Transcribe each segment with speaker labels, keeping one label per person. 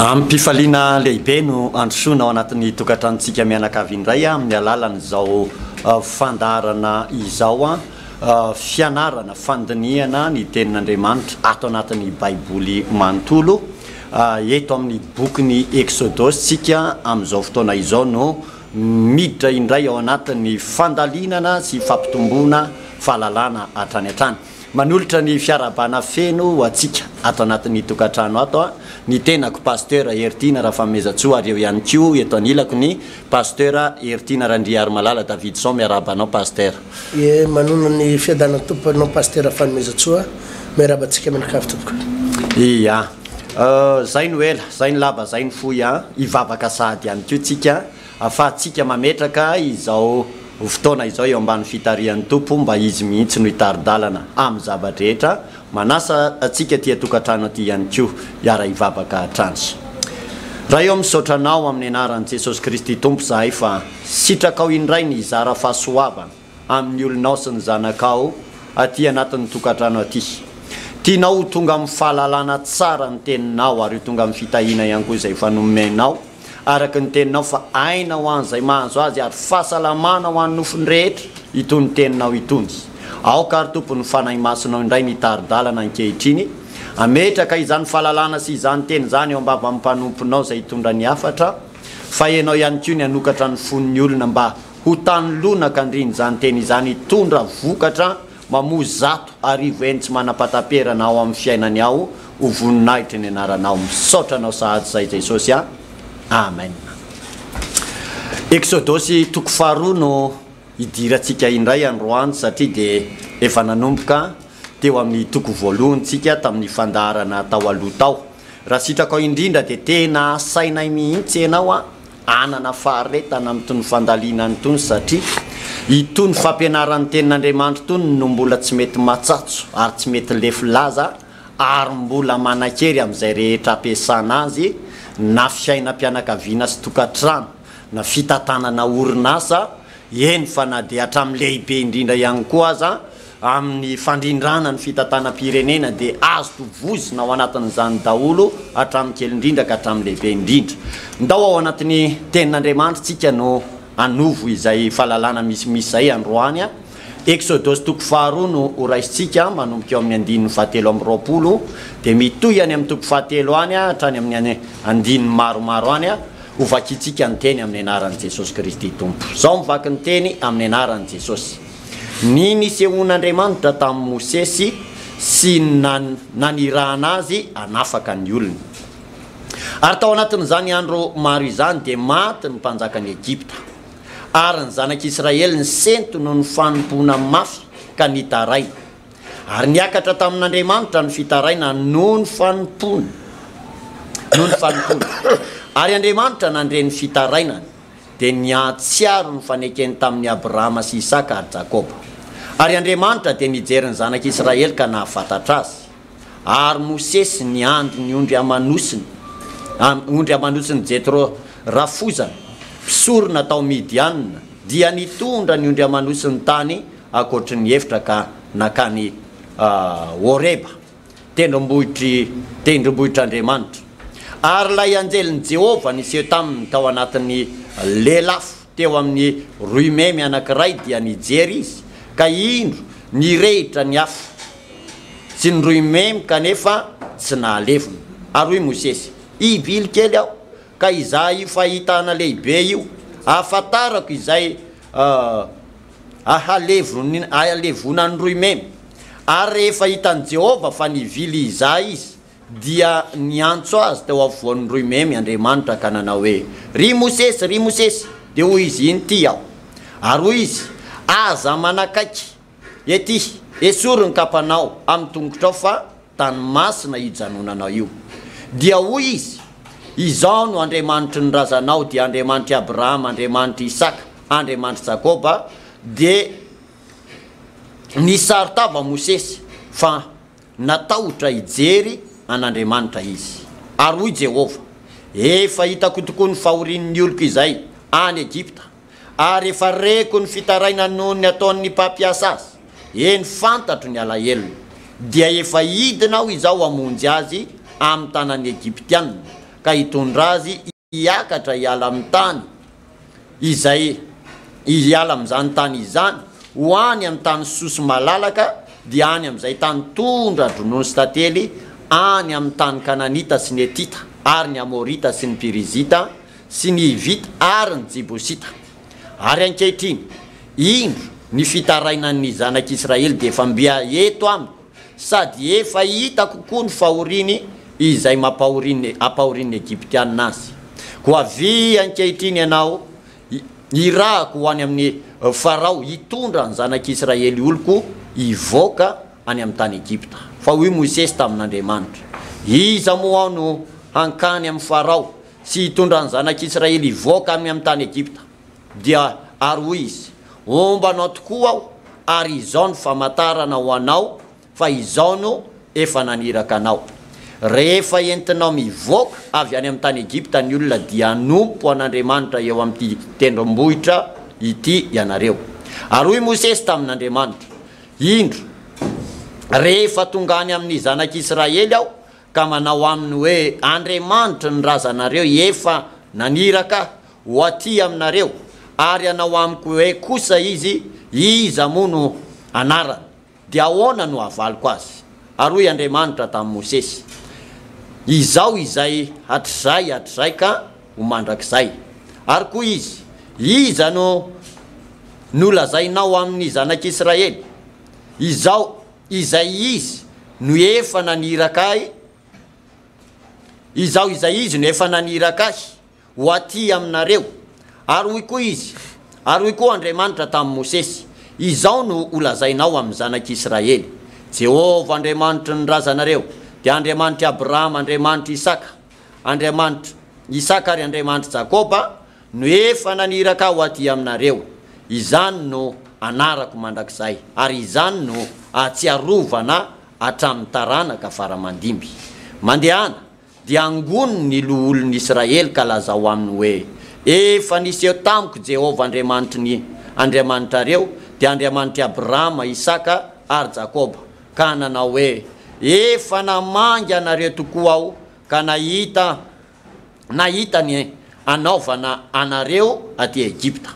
Speaker 1: Ampifaliana lehibe no androsoana ao anatin'ny tokantranontsika mianakavy indray amin'ny alalan'izao fandarana izao fianarana fandiniana ny tenin'Andriamanitra ato anatin'ny baiboly manontolo eto amin'ny bokyny Exodus tsika amin'izao fotoana izao no miditra indray ao anatin'ny fandalinana sy fampitomboana fahalalana hatrany hatrany. Manolotra ny fiarabana feno atsika ato anatin'ny tokantrano ato ny tenako pasteur Ertina Rafamezatsoa ary eo ihany koa eto anilako ny pasteur Ertina Randriarymalala Davidson miarabanao pasteur.
Speaker 2: Manono ny fiadanana tomponao pasteur Rafamezatsoa miarabantsika mianakavy tompoko.
Speaker 1: Iya. Zay no ela, zay ny laba, zay ny fohy ivavaka sady ihany koa tsika afahatsika mametraka izao fotoana izao eo ambany fitarian'ny tompo mba izy mihitsy no hitaridalana amin'ny zava-drehetra manasa atsika tia tokantrano aty ihany koa hiara hivavaka hatrany. Raha eo misotranao amin'ny anaran'i Jesosy Kristy tompo zahay fa sitrakao indray ny hizara fahasoavana amin'ny olonao sy ny zanakao aty anatin'ny tokantrano aty. Tianao tonga amin'ny fahalalana tsara ny teninao ary tonga amin'ny fitahina ihany koa izay fanomenao araka ny teninao fa aina ho an'izay mahazo azy ary fahasalamana ho an'ny nofony rehetra itony teninao itony. Aoka ary tompo ny fanahy masonao indray ny taridalana ankehitriny ametraka izany fahalalana sy izany teny zany eo ambava amin'ny mpanomponao izay hitondra ny hafatra fa ianao ihany koa ny hanokatra ny fon'ny olona mba ho tanolonaka andriny izany teny izany hitondra vokatra mamoy zato arivo eny tsy manapataperana ao amin'ny fiainany ao ho voninahitra ny anaranao misotranao sahady zay Jesosy Amen. Exodus toko faharoa no idiratsika indray androany satria dia efa nanomboka teo amin'ny toko voalohany tsika tamin'ny fandarana tao aloha tao. Raha sitrakao indrindra dia tena sainay mihitsy ianao anana faharetana amin'itony fandalinany itony satria itony fampianaran'ny tenin'Andriamanitra itony no mbola tsy mety matsatso ary tsy mety lefy laza ary mbola manan-kery amin'izay rehetra ampiasana azy na fiainam-pianakaviana sy tokantrano na fitantanana orinasa eny fa na dia hatramin'ny lehibe indrindra ihany koa aza amin'ny fandrindrana ny fitantanam-pirenena dia azo tovozina ao anatin'izany daholo hatramin'ny kely indrindra ka hatramin'ny lehibe indrindra. Ndao ao anatin'ny tenin'Andriamanitra tsika no anovo izay fahalalana misimisy zay androany Exodus toko faharoa no horaisitsika manomboka eo amin'ny andininy fahatelo amby roapolo dia mitohy any amin'ny toko fahatelo any hatrany amin'ny andininy maromaro any hovakitsika ny teny amin'ny anaran'i Jesosy Kristy tompo. Zao mivaky ny teny amin'ny anaran'i Jesosy. Ny nisehoan'Andriamanitra tamin'i Mosesy sy nanirahana azy hanafaka ny olona. Ary tao anatin'izany andro maro izany dia maty ny mpanjakan'i Egypta. Ary ny zanak'Israely ny sento no ny fanompona mafy ka nitaraina. Ary niakatra tamin'Andriamanitra ny fitaraina noho ny fanompona. Ary Andriamanitra nandre ny fitarainany dia niatsiaro ny fanekeny tamin'ny Abrahama sy Isaka ary Jakoba. Ary Andriamanitra dia nijery ny zanak'Israely ka nahafantatra azy. Ary Mosesy niandry ny ondry amanosiny Jetro rafozana mpisorona tao Midianina dia nitondra ny ondry amanosiny tany akoatry ny efitra ka nakany Horeba tendrombohitr'Andriamanitra. Ary lay anjelin'i Jehova niseho taminy tao anatin'ny lelafo teo amin'ny roimemy anankiray dia nijery izy ka indro nirehitra ny afo sy ny roimemy kanefa tsy nahalevona. Ary hoy Mosesy, ivily kely aho ka izay io fahitana lehibe io ahafantarako izay ahalevona ny roimemy. Ary rehefa hitan'i Jehova fa nivily izay izy dia niantso azy teo avoan'ny roimemy Andriamanitra ka nanao hoe ry Mosesy dia hoy izy iny ty aho. Ary hoy izy aza manakaiky ety esory ny kapanao amin'ny tongotrao fa tany masina ijanonanao io. Dia hoy izy izao no Andriamanitra ny razanao dia Andriamanitra Abrahama, Andriamanitra Isaka, Andriamanitra Jakoba. Dia nisaritava Mosesy fa natahotra hijery an'Andriamanitra izy. Ary hoy Jehova, efa hitako tokoa ny fahorian'ny oloko izay any Egypta ary efa reko ny fitaraina noho ny ataon'ny mpampiasa azy. Eny fantatro ny alahelo dia efa hidinao izao hamonjy azy amin'ny tanan'ny Egyptianina ka hitondra azy hiakatra hiala amin'ny tany izay hiala amin'izany tany izany ho any amin'ny tany soso malalaka dia any amin'izay tany tondra dronono sy tantely any amin'ny tany kananita sy ny etita ary ny amorita sy ny pirizita sy ny hivita ary ny jibosita. Ary ankehitriny indro ny fitarainan'ny zanak'Israely dia efa mbia eto amiko sady efa hita kokoa ny fahoriny izay ampahorin'ny Egyptianina azy. Koa avy ankehitriny ianao irahako ho any amin'ny Farao hitondra ny zanak'Israely oloko hivoaka any amin'ny tany Egypta. Fa hoy Mosesy tamin'Andriamanitra, iza moa no hankany amin'ny Farao sy hitondra ny zanak'Israely hivoaka amin'ny tany Egypta? Dia ary hoy izy, ombanao tokoa aho ary izao no famantarana ho anao fa izao no efa naniraka anao. Rehefa entinao mivoaka avy any amin'ny tany Egypta ny olona dia nompo an'Andriamanitra eo amin'ity tendrombohitra ity ianareo. Ary hoy Mosesy tamin'Andriamanitra, indro rehefa tonga any amin'ny zanak'Israely aho ka manao aminy hoe Andriamanitra ny razanareo efa naniraka ho aty aminareo ary anao amiko hoe kosa izy iza moa no anarany dia ahoana no havaliko azy? Ary hoy Andriamanitra tamin'ny Mosesy, izao izay hatrizay ka ho mandrakizay. Ary koa izy, iza no nolazainao amin'ny zanak'Israely? Izao izay izy no efa naniraka ahy, izao izay izy no efa naniraka ahy ho aty aminareo. Ary hoy koa izy, ary hoy koa Andriamanitra tamin'ny Mosesy, izao no olazainao amin'ny zanak'Israely, Jehovah Andriamanitra ny razanareo dia Andriamanitra Abrahama, Andriamanitra Isaka ary Andriamanitra Jakoba no efa naniraka ho aty aminareo. Izany no anarako mandrakizay ary izany no atsiarovana hatramin'ny taranaka faramandimby. Mandehana dia angoniny ny loholon'ny Israely ka lazao aminy hoe, efa nisy eo tamiko Jehovah Andriamanitrareo dia Andriamanitra Abrahama, Isaka ary Jakoba, ka nanao hoe efa namangy anareo tokoa aho ka nahita ny anaovana anareo aty Egypta.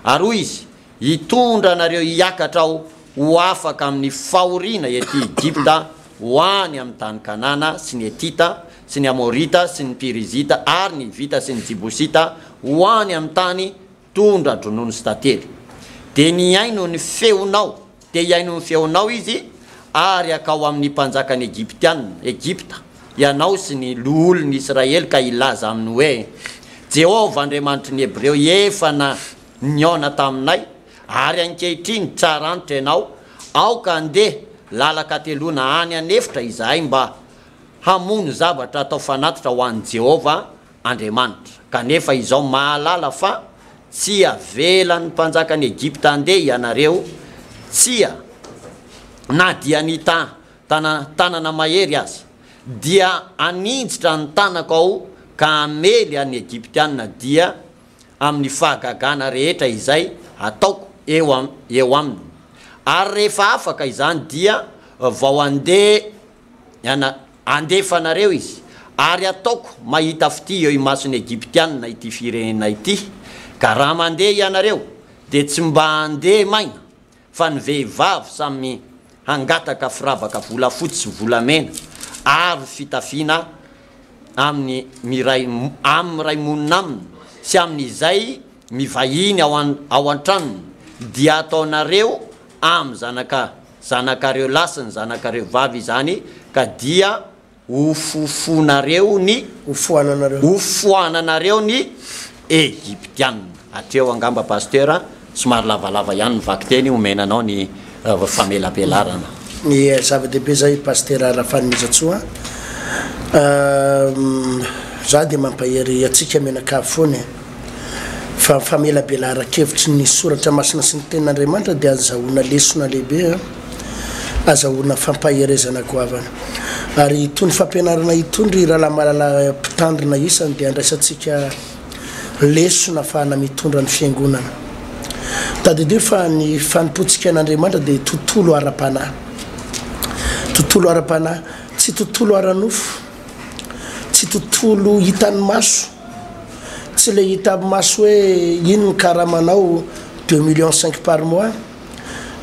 Speaker 1: Ary hoy izy, hitondra anareo hiakatra aho ho afaka amin'ny fahoriana ety Egypta ho any amin'ny tany Kanana sy ny Etita sy ny Amorita sy ny Pirizita ary ny Vita sy ny Jibosita ho any amin'ny tany tondra dronono sy tantely. Dia niaino ny feonao izy ary akao amin'ny mpanjakany Egypta ianao sy ny loholon'ny Israely ka ilaza aminy hoe Jehovah Andriamanitra ny Hebreo efa niona taminay ary ankehitriny tsara antitra ianao aoka andeha lalaka telona any anefitra izahay mba hamono zavatra atao fanatitra ho an'i Jehovah Andriamanitra. Kanefa izao mahalala fa tsy avelan'ny mpanjakany Egypta andeha ianareo, tsia na dia ny tanana mahery azy dia aninjitra ny tanako ao ka amely any Egyptianina dia amin'ny fahagagana rehetra izay ataoko eo aminy. Ary rehefa afaka izany dia vao andefanareo izy ary ataoko mahita fity eo imason'ny Egyptianina ity firenena ity. Ka raha mandeha ianareo dia tsy mba andeha maina fa ny vehivavy samy hangataka firavaka volafotsy sy volamena ary fitafiana amin'ny ray monina aminy sy amin'izay mivahiny ao an-tranony dia ataonareo amin'ny zanakareo lahy sy ny zanakareo vavy izany ka dia hofoananareo ny Egyptianina. Atreo angamba pasteur somary lavalava ihany ny vaky teny omenanao ny famelabelarana.
Speaker 2: Ny zava-dehibe zay pasteur Rafanomezatsoa, za dia mampahery atsika menakavy foana fa famelabelara-kevitry ny soratra masina sy ny tenin'Andriamanitra dia azahoana lesona lehibe, azahoana fampaherezana goavana. Ary itony fampianarana itondry raha malala mpitandrina isany dia andraisantsika lesona fahana mitondra ny fiangonana. Tadidio fa ny fanompotsika an'Andriamanitra dia tontolo ara-panahy, tsy tontolo ara-nofo, tsy tsy tontolo hitany maso tsy le hita aby maso hoe ino ny karamanao 2,5 millions par mois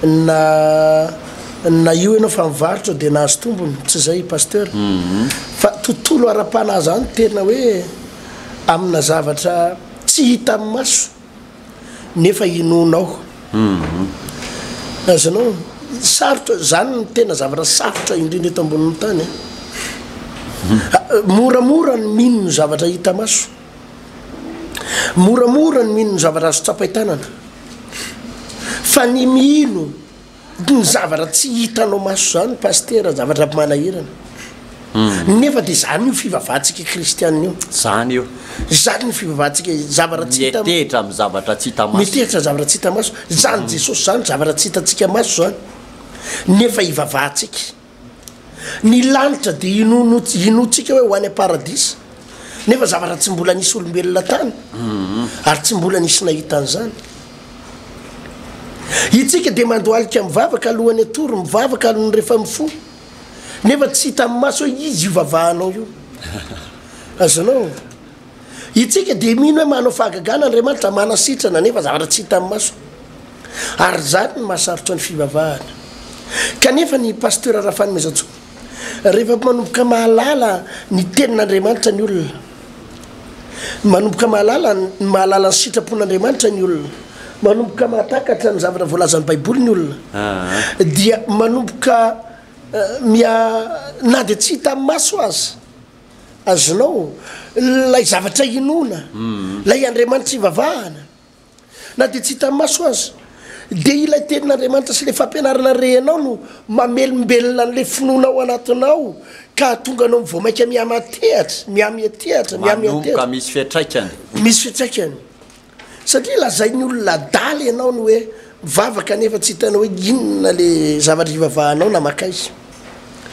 Speaker 2: na io ianao fa mivarotra dia nahazo tombony tsy zay pasteur fa tontolo ara-panahy zany tena hoe amina zavatra tsy hita amin'ny maso nefa inonao azanao sarotra zany ny tena zavatra sarotra indrindra eto ambonin'ny tany moramora ny mino ny zavatra hita maso moramora ny mino ny zavatra azo tsapaitanana fa ny mino ny zavatra tsy hitanao maso zany pasteur zavatra manahirana nefa dia zany io fivavahantsika kristianina io
Speaker 1: zany io
Speaker 2: zany ny fivavahantsika zavatra tsy hita
Speaker 1: mitehitra amin'ny zavatra tsy hita maso
Speaker 2: mitehitra zavatra tsy hita maso zany jesosy zany zavatra tsy hitantsika maso zany nefa hivavahantsika ny lanitra dia inotsika hoe ho any paradisa nefa zavatra tsy mbola nisy olombelona tany ary tsy mbola nisy nahitan'izany itsika dia mandoalika mivavaka alohany atory mivavaka alohany rehefa mifo nefa tsy hita amin'ny maso hoe izy io vavahanao io azanao itsika dia mino hoe manao fahagagana andriamanitra manasitrana nefa zavatra tsy hita amin'ny maso ary zany ny mahasarotra ny fivavahana kanefa ny pasteur Rafanomezatsoa rehefa manomboka mahalala ny tenin'andriamanitra ny olona manomboka mahalala ny sitrapon'andriamanitra ny olona manomboka mahatakatra ny zavatra voalazan'ny baiboly ny olona dia manomboka na dia tsy hita amin'ny maso azy azonao lay zavatra inona lay andriamanitra ivavahana na dia tsy hita amin'ny maso azy dia ilay tenin'andriamanitra sy le fampianarana rehenao no mamelombelona n'le finoanao anatinao ka tonga anao mivoamaika miamiatehatra
Speaker 1: manomboka misy fiatraikany
Speaker 2: satria lazay ny olona daly ianao ny hoe mivavaka nefa tsy hitanao hoe inona le zavatra ivavahanao na makaizy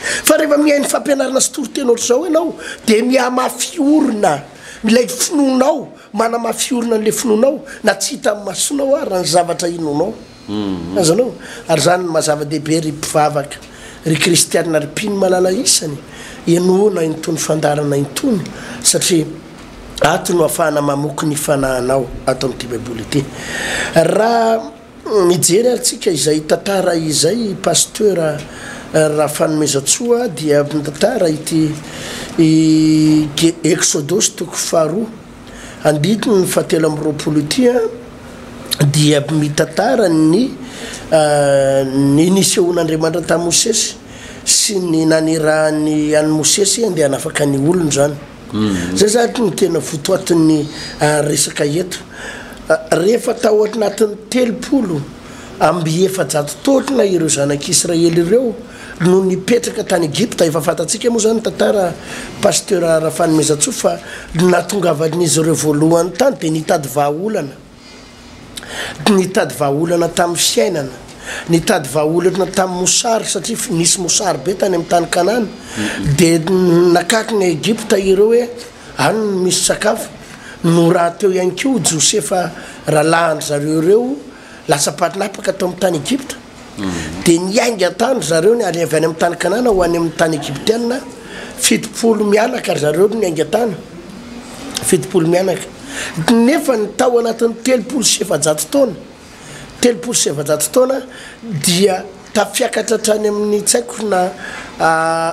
Speaker 2: fa rehefa mihainy fampianarana sy toroteny ohatr' zao ianao dia miamafiorina milay finoanao manamafiorina n'le finoanao na tsy hita amin'ny masonao ary ny zavatra inonao azanao ary zany mazava-dehibe ry mpivavaka ry kristianina ry mpino malala isany enoana intony fandarana intony satria ato no ahafahana mamoky ny fanahinao ato amin'ity baiboly ity raha mijery atsika izay tantara izay pasteur Rafanomezatsoa dia mitantara ity Exodus toko 2 andidiny 7 ity dia mitantara ny nisehoan'Andriamanitra tamin'i Mosesy sy ny nanirahany any Mosesy andeha hanafaka ny olona zany zay zany ny tena votoatin'ny resaka eto rehefa tao anatin'ny 300 taona ireo zanak'Israely ireo no nipetraka tany Egypta efa fantatsika moa zany tantara pasteur Rafanomezatsoa fa natongavan'izy ireo voalohany tany dia nitady vahaolana tamin'ny fiainana nitady vahaolana tamin'ny mosary satria nisy mosary be tany amin'ny tany Kanana dia nakaiky ny Egypta ireo hoe any misy sakafo no raha teo ihany ko Josefa rahalahandry zareo ireo lasa patinapaka tao amin'ny tany Egypta dia niainga tany zareo ny avy any amin'ny tany Kanana ho any amin'ny tany Egyptiana 70 mianaka ary zareo niainga tany 70 mianaka nefa ny tao anatin'ny 307 taona dia tafiakatra trany amin'ny tsaiko na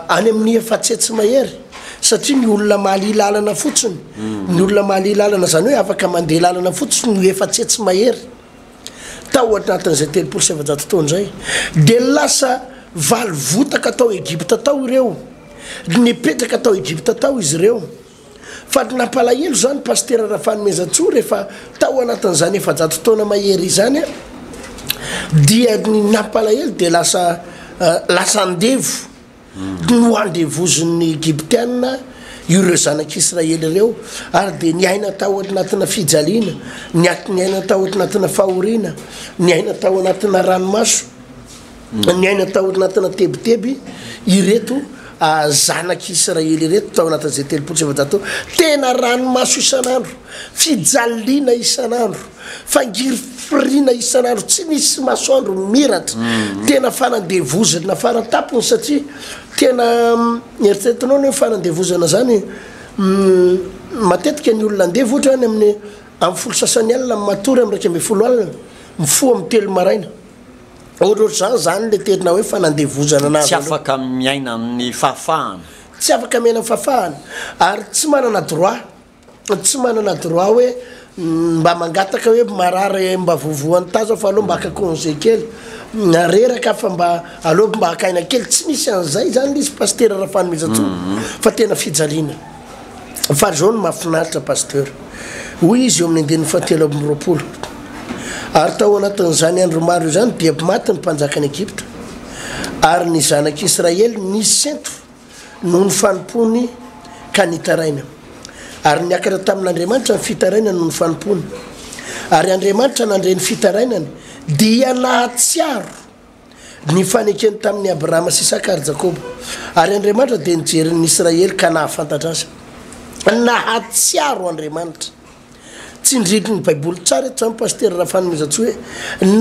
Speaker 2: any amin'ny efatsetsy mahery satria ny olona mahalia lalana fotsiny ny olona mahalia lalana zany hoe afaka mandeha lalana fotsiny ny efatsetsy mahery tao anatin'izay 307 taona zay dia lasa valivotaka tao Egypta tao ireo nipetraka tao Egypta tao izy ireo fa nampalahelo zany pasteur Rafanomezatsoa rehefa tao anatin'izany 700 taona mahery zany dia nampalahelo dia lasa andevo no andevozon'ny Egyptiana ireo zanak'Israely ireo ary dia niaina tao anatina fijaliana niaina tao anatina fahoriana niaina tao anatina ranomaso niaina tao anatina tebiteby ireto zanak'Israely ireto tao anatin'izay 307 tena ranomaso isan'andro fijaliana isan'andro fangirifirina isan'andro tsy nisy masoandro miratra tena fanandevozana farantapony satria tena eritreretinao ny fanandevozana zany matetika ny olona andeha voatra any amin'ny amin'ny folo sasany alina matory amin'ny raika amby folo alina mifoha amin'ny telo maraina ohatrohatr'izany zany le terina hoe fanandevozana anazy
Speaker 1: tsy afaka miaina amin'ny fahafahana
Speaker 2: tsy afaka miaina amin'ny fahafahana ary tsy manana droit hoe mba mangataka hoe marary mba vovoan'ny tazo fa aloha mba haka congé kely nareraka fa mba aloha mba hakaina kely tsy misy an'izay zany izy pasteur raha fanomezantsony fa tena fijaliana fa zao no mahafinaritra pasteur hoy izy eo amin'ny andininy fahatelo amby roapolo ary tao anatin'izany andro maro io zany dia maty ny mpanjakany Egypte ary ny zanak'Israely nisy sento noho ny fanompony ka nitaraina ary niakatra tamin'Andriamanitra ny fitarainany noho ny fanompony ary Andriamanitra nandreny fitarainany dia nahatsiaro ny fanekeny tamin'ny Abrahama sy Isaka ary Jakoba ary Andriamanitra dia nijery ny Israely ka nahafantatra azy nahatsiaro Andriamanitra tsy indridry ny baiboly tsara eto amin'ny pasteur raha fanomezantsy hoe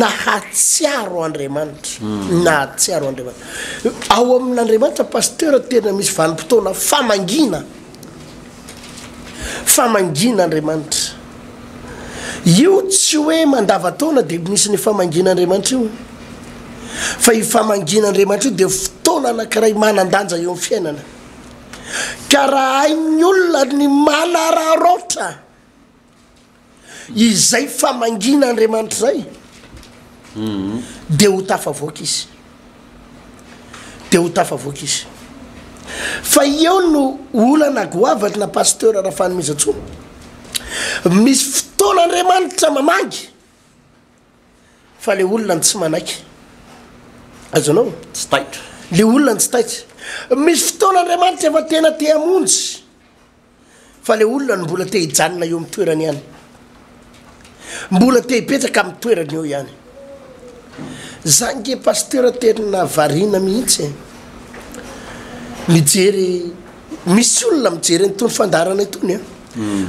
Speaker 2: nahatsiaro Andriamanitra nahatsiaro Andriamanitra ao amin'Andriamanitra pasteur tena misy vanim-potoana famangina Andriamanitra io tsy hoe mandavataona dia misy ny famangina Andriamanitra io fa io famangina Andriamanitra io dia fotoana anankiray manandanja eo amin'ny fiainana ka raha hain'ny olona ny manararotra izay famangina Andriamanitra zay dia ho tafavoaka izy fa eo no olana goavatra na pasteur raha fanomezantsony misy fotoana Andriamanitra mamangy fa le olona tsy manaiky azonao
Speaker 1: tsy taitra
Speaker 2: le olona tsy taitra misy fotoana Andriamanitra efa tena te hamonjy fa le olona mbola te hijanona eo amin'ny toerany ihany mbola te hipetraka amin'ny toerany eo ihany zange pasteur tena variana mihitsy mijery misy olona mijery nytony fandarana itony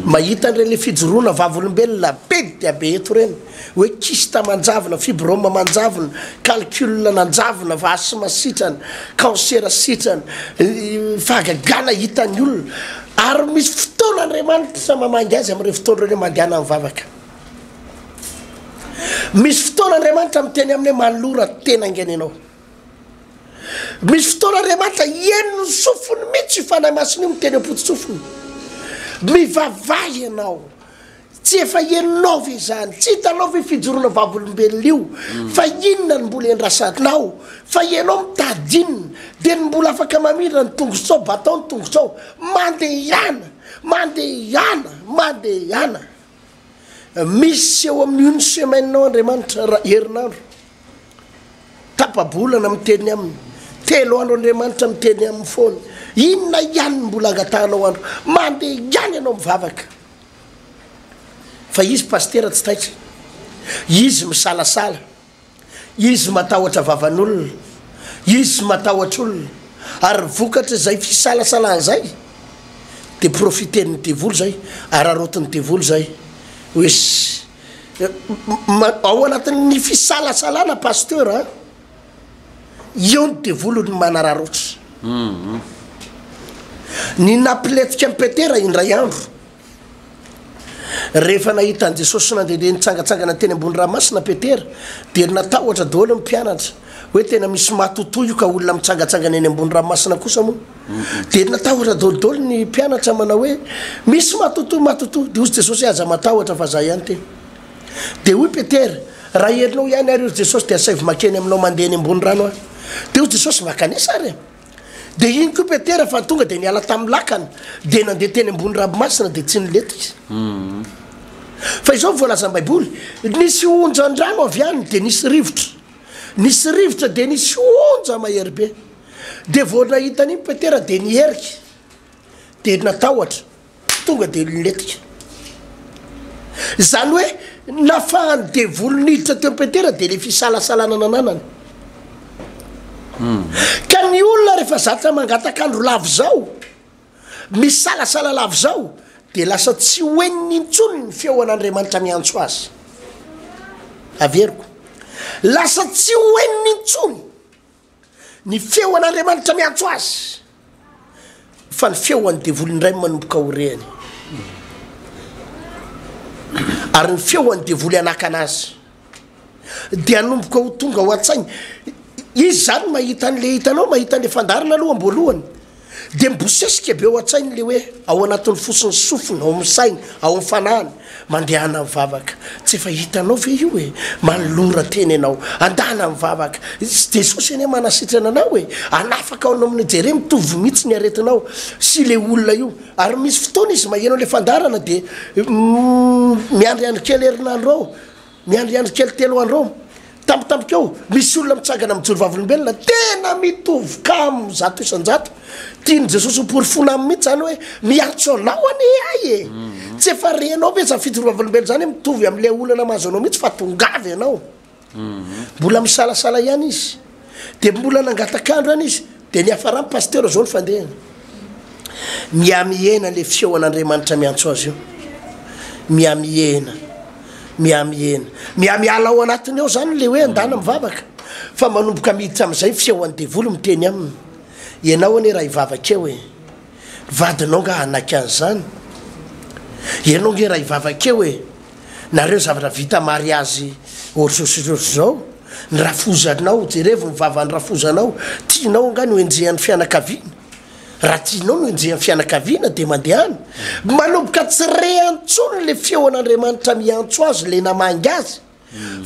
Speaker 2: mahita an'ireny le fijoroana vavolombelona be dia be eto reny hoe kista manjavona fibrome manjavona calcul nanjavona vasy masitrana cancer sitrana fahagagana hitan'ny olona ary misy fotoana Andriamanitra mamangy azy amin'ireo fotoana ireny mandehana amin'ny vavaka misy fotoana Andriamanitra miteny amin'ny manolora tena angeny ianao misy fotoana Andriamanitra eno ny sofony mihitsy fanahy masina io miteny ampotsotsofony mivavahy ianao tsy efa enao ve zany tsy hitanao ve fijoroana vavolombelona io fa inona ny mbola endrasanao fa ianao mitadinina dia ny mbola afaka mamindra ny tongotsao batao ny tongotsao mandehana misy eo amin'ny une semaine Andriamanitra herinandro tapabolana miteny aminy 3 andro Andriamanitra miteny amin'ny foana inona ihany mbola angatanao andro mandeha ihany ianao mivavaka fa izy pasteur tsy taitra izy misalasala izy matahotra vavan'olona izy matahotra olona ary vokatra zay fisalasalana zay dia profiten'ny devoly zay ary arotiny devoly zay hoe ao anatin'ny fisalasalana pasteur eo ny devoly ny manararotra ny napiletika amin'ny Petera indray andro rehefa nahita an Jesosy nandehandeha nitsangatsangana teny ambony ranomasina Petera dia natahotra daholo ny mpianatra hoe tena misy matotoa io ka olona mitsangatsangana eny ambony ranomasina kosa moa dia natahotra daholodaholo ny mpianatra manao hoe misy matotoa dia ozy Jesosy aza matahotra fa za ihany teny dia hoy Petera raha herinao ihany ary ozy Jesosy dia asavy makeny aminao mandeha eny ambony rano dia ozy Jesosy makanesa ary dia iny koa Petera fa tonga dia niala tamin'ny lakana dia nandeha teny ambony ranomasina dia tsy niletika fa izao voalazan'ny baiboly nisy onja andrano avy any dia nisy rivotra dia nisy onja mahery be dia vao nahitany Petera dia niherika dia natahotra tonga dia niletika zany hoe nafahany devoly niditra teo Petera dia le fisalasalana nananany ka ny olona rehefa zatra mangataka andro lavo zao misalasala lavo zao dia lasa tsy hoeniny intsony ny feoan'Andriamanitra miantso azy averiko lasa tsy hoeniny intsony ny feoan'Andriamanitra miantso azy fa ny feoan'ny devoly indray manomboka horehany ary ny feoan'ny devoly anaka anazy dia anomboka ho tonga ho an-tsainy izy zany mahita an'le hitanao mahita an'le fandarana aloha amboalohany dia mibosesika be ao an-tsainy le hoe ao anatin'ny fosiny sofina ao amin'ny sainy ao amin'ny fanahany mandehana mivavaka tsy efa hitanao ve io hoe malora teny ianao andana mivavaka Jesosy anie manasitrana anao hoe anafaka ao amin'ny jere mitovy mihitsy ny aretinao sy le olona io ary misy fotoana izy mahenao le fandarana dia miandriandro kely herinandro ao miandriandro kely telo andro ao tampotampokeo misy olona mitsangana mijoro vavolombelona tena mitovy kamo zato isan-jato tiany Jesosy mporifona amin'ny mihitsy zany hoe miantso anao ane ay e tsy efa renao ve za fitoro vavolombelona zany mitovy amin'le olana mahazo anao mihitsy fa tongavy ianao mbola misalasala ihany izy dia mbola nangatakandro ihany izy dia ny afarany pasteur zao ny fandehany miamihena le feoan'Andriamanitra miantso azy io miamihena miamiala ao anatiny ao zany le hoe andana mivavaka fa manomboka miditra amin'izay feoan'ny devoly miteny aminy ianao ane raha hivavaka eo e vadinao nga hanaky an'izany ianao nge raha hivavaka eo e nareo zavatra vita mariazy orsosososy zao ny rafozanao jerevo mivava ny rafozanao tianao nga no enjehan'ny fianakaviana raha tianao no enjehan'ny fianakaviana dia mandehana manomboka tsy reantsony le feoan'Andriamanitra miantso azy le namangy azy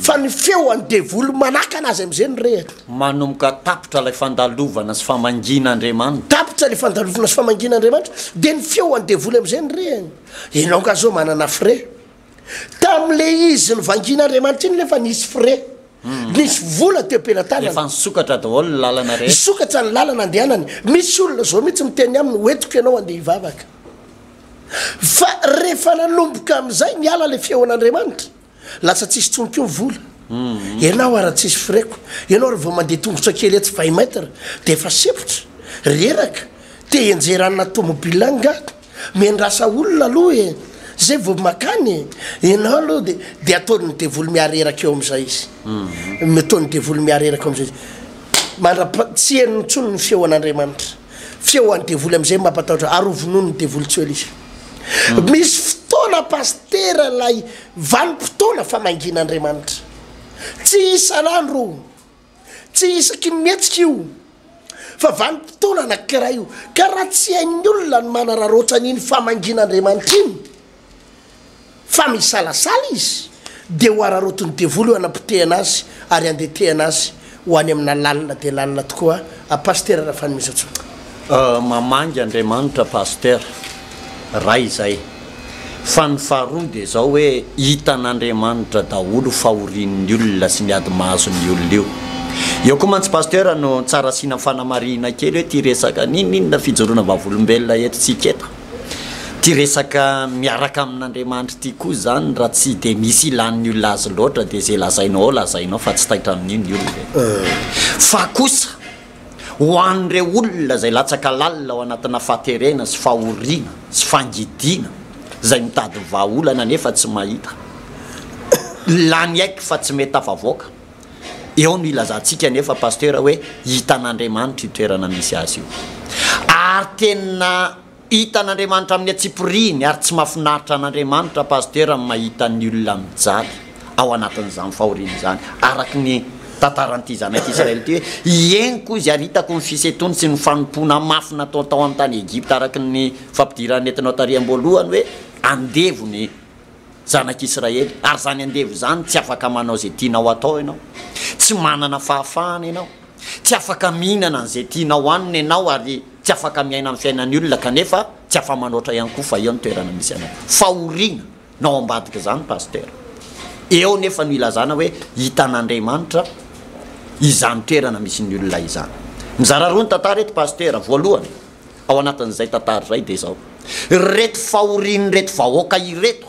Speaker 2: fa ny feoan'ny devoly manaka anazy am'izay ny rehatra
Speaker 1: manomboka tapitra ilay fandalovana sy famangin'Andriamanitra
Speaker 2: tapitra le fandalovana sy famangin'Andriamanitra dia ny feoan'ny devoly am'izay ny rehany ianao ka zao manana fre tam'le izy ny vangin'Andriamanitra iny lefa nisy fre nisy vola teo am-pelantanana
Speaker 1: efa nisokatra daholo ny lalana rehetra
Speaker 2: nisokatra ny lalana andehanany misy olona zao mihitsy miteny aminy hoetiko ianao andeha hivavaka fa rehefa nanomboka am'izay miala le feoan'Andriamanitra lasa tsisy tononkeo vola ianao ara tsisy freko ianao ary vao mandeha tongotra kely etsy 20 metre dia efa sepotra reraka te enjeranina tomobile angato miandrasa olona aloha e zay vao makany ianao aloha dia ataony devoly miareraka eo am'izay izy ataony devoly miareraka eo am'izay izy tsy henony tsony ny feoan'Andriamanitra feoan'ny devoly am'izay mampatahotra ary hovonony devoly tsy ely izy misy fotoana pastera lay vanim-potoana famangin'Andriamanitra tsy isan'andro tsy isaky mihetsika io fa vanim-potoana anakiray io ka raha tsy hain'ny olona ny manararoatra n'iny famangin'Andriamanitra iny fa misalasala izy dia ho ararotony devoly io anampitehana azy ary andetehana azy ho any amina lalina dia lalina tokoa pastera raha fanomezatso
Speaker 1: mamangy Andriamanitra paster ray zay fa ny faharoa dia zao hoe hitan'Andriamanitra daholo fahorian'ny olona sy ny ady mahazon'ny olona io eo koa mantsy paster no tsara sina fanamarina kely hoe ty resaka ninina fijoroana vavolombelona etotsika eto ty resaka miaraka amin'Andriamanitra ty koa zany raha tsy dia misy ilan'ny olona azy loatra dia zay lazainao fa tsy taitra amin'io ny olona fa kosa ho an'ireo olona zay latsaka lalina ao anatina fahaterena sy fahoriana sy fangidiana zay mitady vahaolana nefa tsy mahita lany aiky fa tsy mety afavoaka eo no ilazantsika nefa paster hoe hitan'Andriamanitra itoerana misy azy io ary tena hitan'Andriamanitra amin'ny atsipiriny ary tsy mahafinaritra an'Andriamanitra paster mahita ny olona mijaly ao anatin'izany fahoriana zany araky ny tantaran'ity zanak'Israely ty hoe ieniko izy ary hitako ny fisetony sy ny fanompona mafina tao amin'ny tany Egypta araky ny fampidirany entinao tariam-boalohany hoe andevo ny zanak'Israely ary zany andevo zany tsy afaka manao zay tianao atao ianao tsy manana fahafahana ianao tsy afaka mihinana an'izay tianao hanina ianao ary tsy afaka miaina amin'ny fiainan'ny olona kanefa tsy afa manoatra ihany koa fa eo ny toerana misy anao fahoriana nao ambadika zany paster eo nefa no ilazana hoe hitan'Andriamanitra izany toerana misy ny olona izany mizara roa ny tantara eto paster voalohany ao anatin'izay tantara zay dia zao reto fahoriany reto vahoaka ireto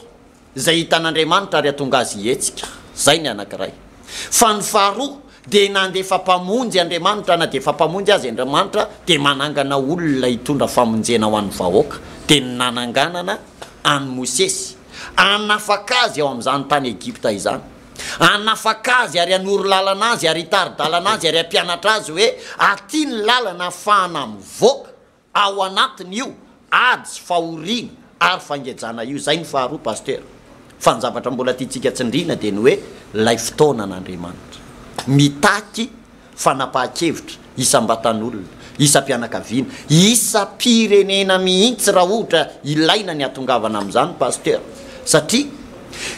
Speaker 1: zay hitan'Andriamanitra ary atonga azy hetsika zay ny anankiray fa ny faharoa dia na ndeha fampamonjy Andriamanitra na dia fampamonjy azy Andriamanitra dia manangana olona hitondra famonjena ho an'ny vahoaka dia nananganana any Mosesy anafaka azy ao amin'izany tany Egypta izany anafaka azy ary anoro lalana azy ary hitari-dalana azy ary ampianatra azy hoe aty ny lalana ahafahana mivoaka ao anatin'io ady sy fahoriana ary fangejana io zay ny faharoa paster fa ny zavatra mbola tiatsika tsindrina dia ny hoe lay fotoanan'Andriamanitra mitaky fanapahan-kevitra isam-batan'olona isam-pianakaviana isam-pirenena mihitsy raha ohatra ilaina ny atongavana amin'izany paster satria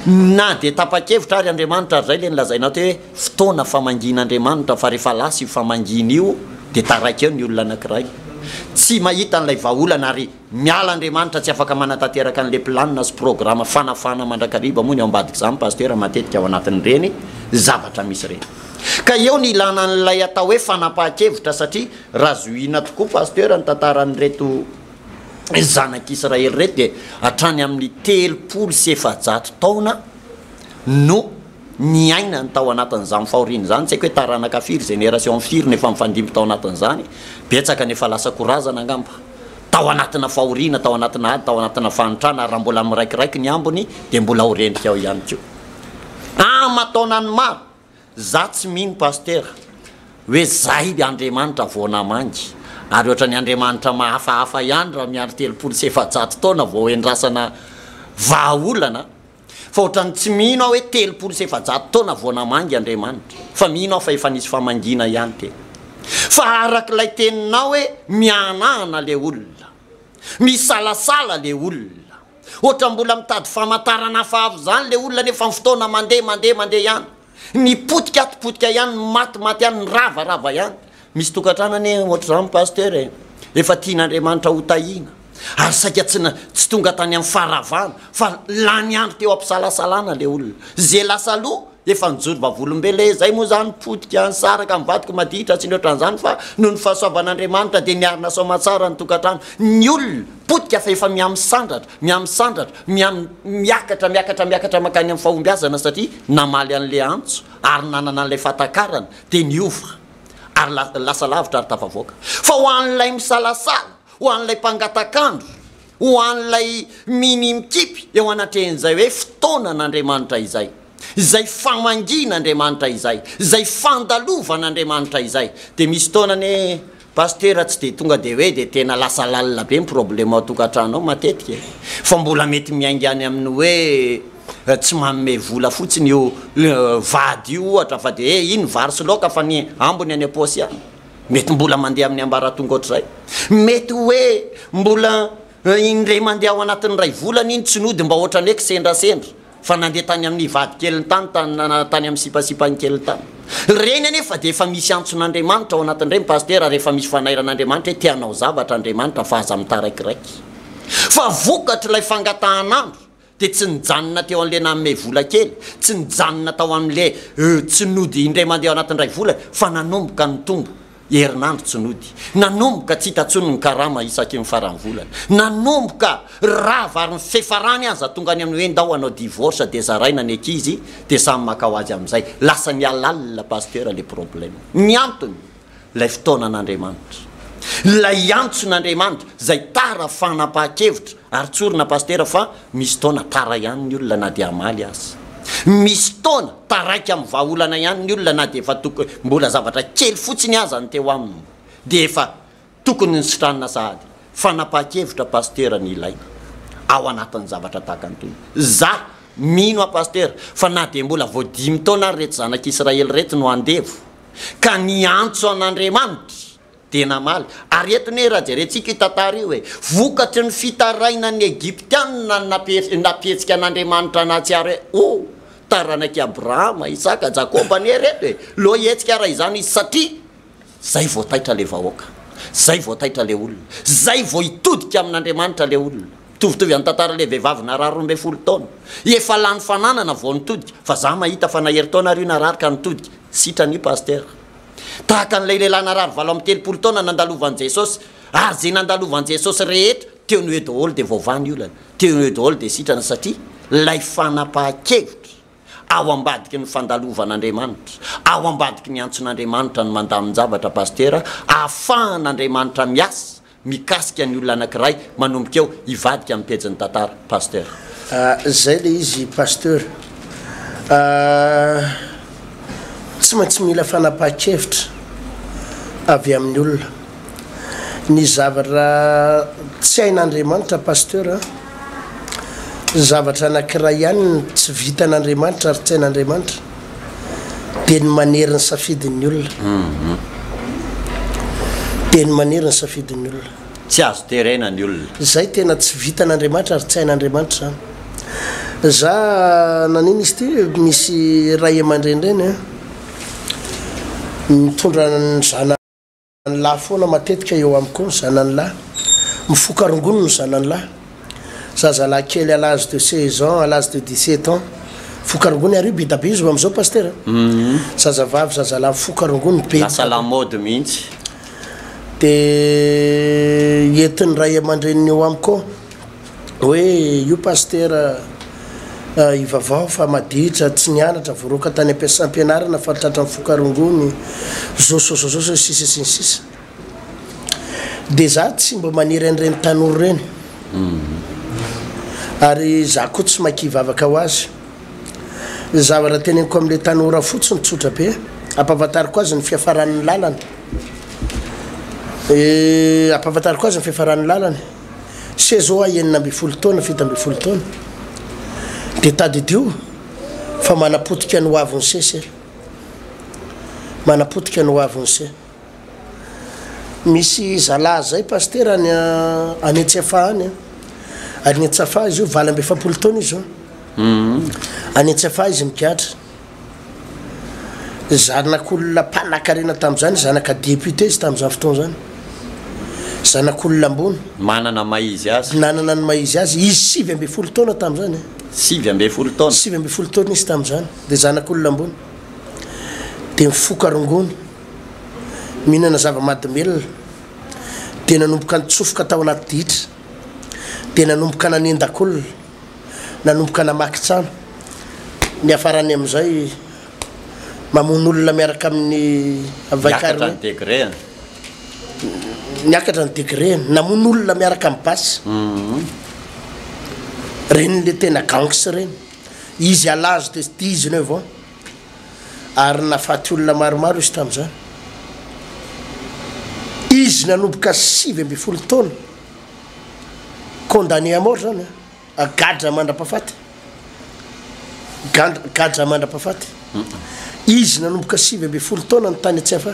Speaker 1: na dia tapa-kevitra ary Andriamanitra ary zay le nilazaina ato hoe fotoana famangin'Andriamanitra fa rehefa lasa io famangina io dia taraiky eo ny olona anankiray tsy mahita n'ilay vahaolana ary miala Andriamanitra tsy afaka manatanteraka an'le planina sy programa fanafana mandrakariba moa ny ao ambadika izany paster matetika ao anatin'ireny zavatra misy reny ka eo ny ilana n'ilay atao hoe fanapahan-kevitra satria raha zohina tokoa paster ny tantaran'reto zanak'Israely reto dia hatrany amin'ny 300 taona no niaina ny tao anatin'izany fahoriana zany tsy haiko hoe taranaka firy génération firy nefa mifandimby tao anatin'izany betsaka nefa lasa korazana angamba tao anatina fahoriana tao anatina ady tao anatina fanitrana raha mbola miraikiraiky ny ambony dia mbola horendrika ao ihany koa mataonany maro za tsy mino paster hoe zay Andriamanitra vao namangy ary ohatra ny Andriamanitra mahafahafa ihany raha miary 300 taona vao endrasana vahaolana fa ohatrany tsy mino aho hoe 300 taona vao namangy Andriamanitra fa mino aho fa efa nisy famangina ihany tena fa arak'ilay teninao hoe mianahana le olona misalasala le olona ohatra mbola mitady famantarana fahavo zany le olona nefa fotoana mandeha ihany nipotika atipotika ihany maty ihany ny ravarava ihany misy tokantranany ohatra zany paster efa tian'Andriamanitra ho tahina ary saika tsy tonga tany amin'ny faravana fa lany andro teo ampisalasalana le olona zay lasa aloha efa nijoro vavolombele zay moa zany potika nisaraka mivadika maditra tsy ny ohatran'izany fa noho ny fahasoavan'Andriamanitra dia niarina soamatsara ny tokantrano ny olona potika fa efa miamisandratra miakatra makany amin'ny fahombiazana satria namaly an'le antso ary nanana an'ilay fatakarana dia niova ary lasa lavitra ary tafavoaka fa ho an'ilay misalasala ho an'ilay mpangatakandro ho an'ilay minimikipy eo anatrehan'izay hoe fotoanan'Andriamanitra izay famangin'Andriamanitra izay fandalovan'Andriamanitra izay dia misy taonany paster tsy dia tonga dia hoe dia tena lasa lalina be ny problema ao tokantrano ao matetika fa mbola mety miaingy any amin'ny hoe tsy manome vola fotsiny io vady io ohatra fa dia iny vary sy laoka fa ny ambony any aposy any mety mbola mandeha amin'ny ambaratonga ohatr'izay mety hoe mbola indray mandeha ao anatin'ny ray volana iny tsy nody mba ohatrany hoe kisendrasendra fa nandeha tany amin'ny vady kely ny tany tany amin'ny sipasipany kely tany reny anefa dia efa misy antson'Andriamanitra ao anatin'ireny paster ary efa misy fanairan'Andriamanitra hoe tianao zavatra Andriamanitra fa aza mitaraikiraiky fa vokatra ilay fangatahan'andro dia tsy nijanona teo an'le nanome vola kely tsy nijanona tao amin'le tsy nody indray mandeha ao anatin'ray vola fa nanomboka ny tombo herinandro tsy nody nanomboka tsy hitatsony ny karama isaky ny farany volana nanomboka rava ary ny fefarany aza tonga any amin'ny hoe ndao anao divorce dia zaraina ny ankizy dia samy makao azy amin'izay lasa mialalina paster le problème ny antony lay fotoanan'Andriamanitra lay antson'Andriamanitra zay tara fanapahan-kevitra ary tsorina paster fa misy taona tara ihany ny olona na dia amaly azy misy taona taraiky amin'ny vahaolana ihany ny olona na dia efa tokony mbola zavatra kely fotsiny aza ny teo aminy dia efa tokony ny sitranina sahady fanapahan-kevitra paster ny ilaina ao anatin'ny zavatra tahaka ny toy za mino a paster fa na dia mbola vao 5 taona ary reto zanak'Israely reto no andevo ka niantso an'Andriamanitra dia namaly ary etony hoe raha jerentsika tantara io hoe vokatry ny fitaraina ny Egyptianina napihetsika an'Andriamanitra anatsiary hoe taranaky Abrahama Isaka Jakoba ny reto hoe loha hetsika raha izany izy satria zay vao taitra le vahoaka zay vao taitra le olona zay vao hitodika amin'Andriamanitra le olona mitovitovy amin'ny tantara le vehivavy narary 12 taona efa lany fananana vao nitodika fa za mahita fa nahery taona ary io narary ka nitodika sitrany paster tahaka n'ilay lehilahy narary 30 taona nandalovan'i Jesosy ary zay nandalovan'i Jesosy rehetra teo ny hoe daholo dia vaovany olana teo ny hoe daholo dia sitrana satria lay fanapahan-kevitra ao ambadiky ny fandalovan'Andriamanitra ao ambadiky ny antson'Andriamanitra ny mandamin-javatra paster ahafahan'Andriamanitra miasa mikasika ny olona anankiray manomboka eo hivadika amin'ny pejin'ny tantara paster
Speaker 2: zay le izy paster tsy maintsy mila fanapahan-kevitra avy amin'ny olona ny zavatra tsy hain'Andriamanitra pasteur zavatra anankiray ihany tsy vitan'Andriamanitra ary tsy hain'Andriamanitra dia ny manery ny safidin'ny olona dia ny manery ny safidin'ny olona
Speaker 1: tsy azo terena ny olona
Speaker 2: zay tena tsy vitan'Andriamanitra ary tsy hain'Andriamanitra zany za nanino izy ty misy ray aman-dreny mitondra ny zanany lahy foana matetika eo amiko ny zanany lahy mifokarongony ny zanany lahy zazalahy kely à l'âge de 16 ans à l'âge de 17 ans fokarongony ary io be da be izy am'izao pasteur zazavavy zazalahy fokarongony be
Speaker 1: lasa lamode mihitsy
Speaker 2: dia entin'ny ray aman-dreniny eo amiko hoe io pasteur ivavao fa maditra tsy nianatra voroka tany ampianarana fa tratra ny fokarongony zososososy sisa sy ny sisa dia za tsy mba maniry an'ireny tanora reny ary za koa tsy makivavaka ho azy zavatra teneniko amin'ilay tanora fotsiny tsotra be ampahafantariko azy ny fiafaran'ny lalany ampahafantariko azy ny fiafaran'ny lalany se zao a 9 taona 7 taona dia tadidio fa manapotika ny hoaviny se manapotika ny hoaviny se misy zalahy zay pasteur any Antsefa any any Antsefa izy io 27 taona izy io any Antsefa izy mikatra zanak'olona mpanakarena tamin'izany zanaka député izy tamin'izany fotoana zany zanak'olona ambony
Speaker 1: manana maizy azy
Speaker 2: nanana ny maizy azy izy 20 taona tamin'izany
Speaker 1: 20 taona
Speaker 2: 20 taona izy tamin'izany dia zanak'olona ambony dia mifokarongony mihinana zava-mahadomelona dia nanomboka nitsofoka tao anaty ditra dia nanomboka nanendak'olona nanomboka namaky trano ny afarany amin'izay mamono olona miaraka amin'ny
Speaker 1: miakatra ny degré
Speaker 2: niakatra ny degré namono olona miaraka amin'ny basy reny le tena gangs reny izy à l'âge de 19 ans ary nafaty olona maromaro izy tamin'izany izy nanomboka 20 taona condamné à mort zany gadra mandra-pahafaty gadra mandra-pahafaty izy nanomboka 20 taona ny tany Antsefa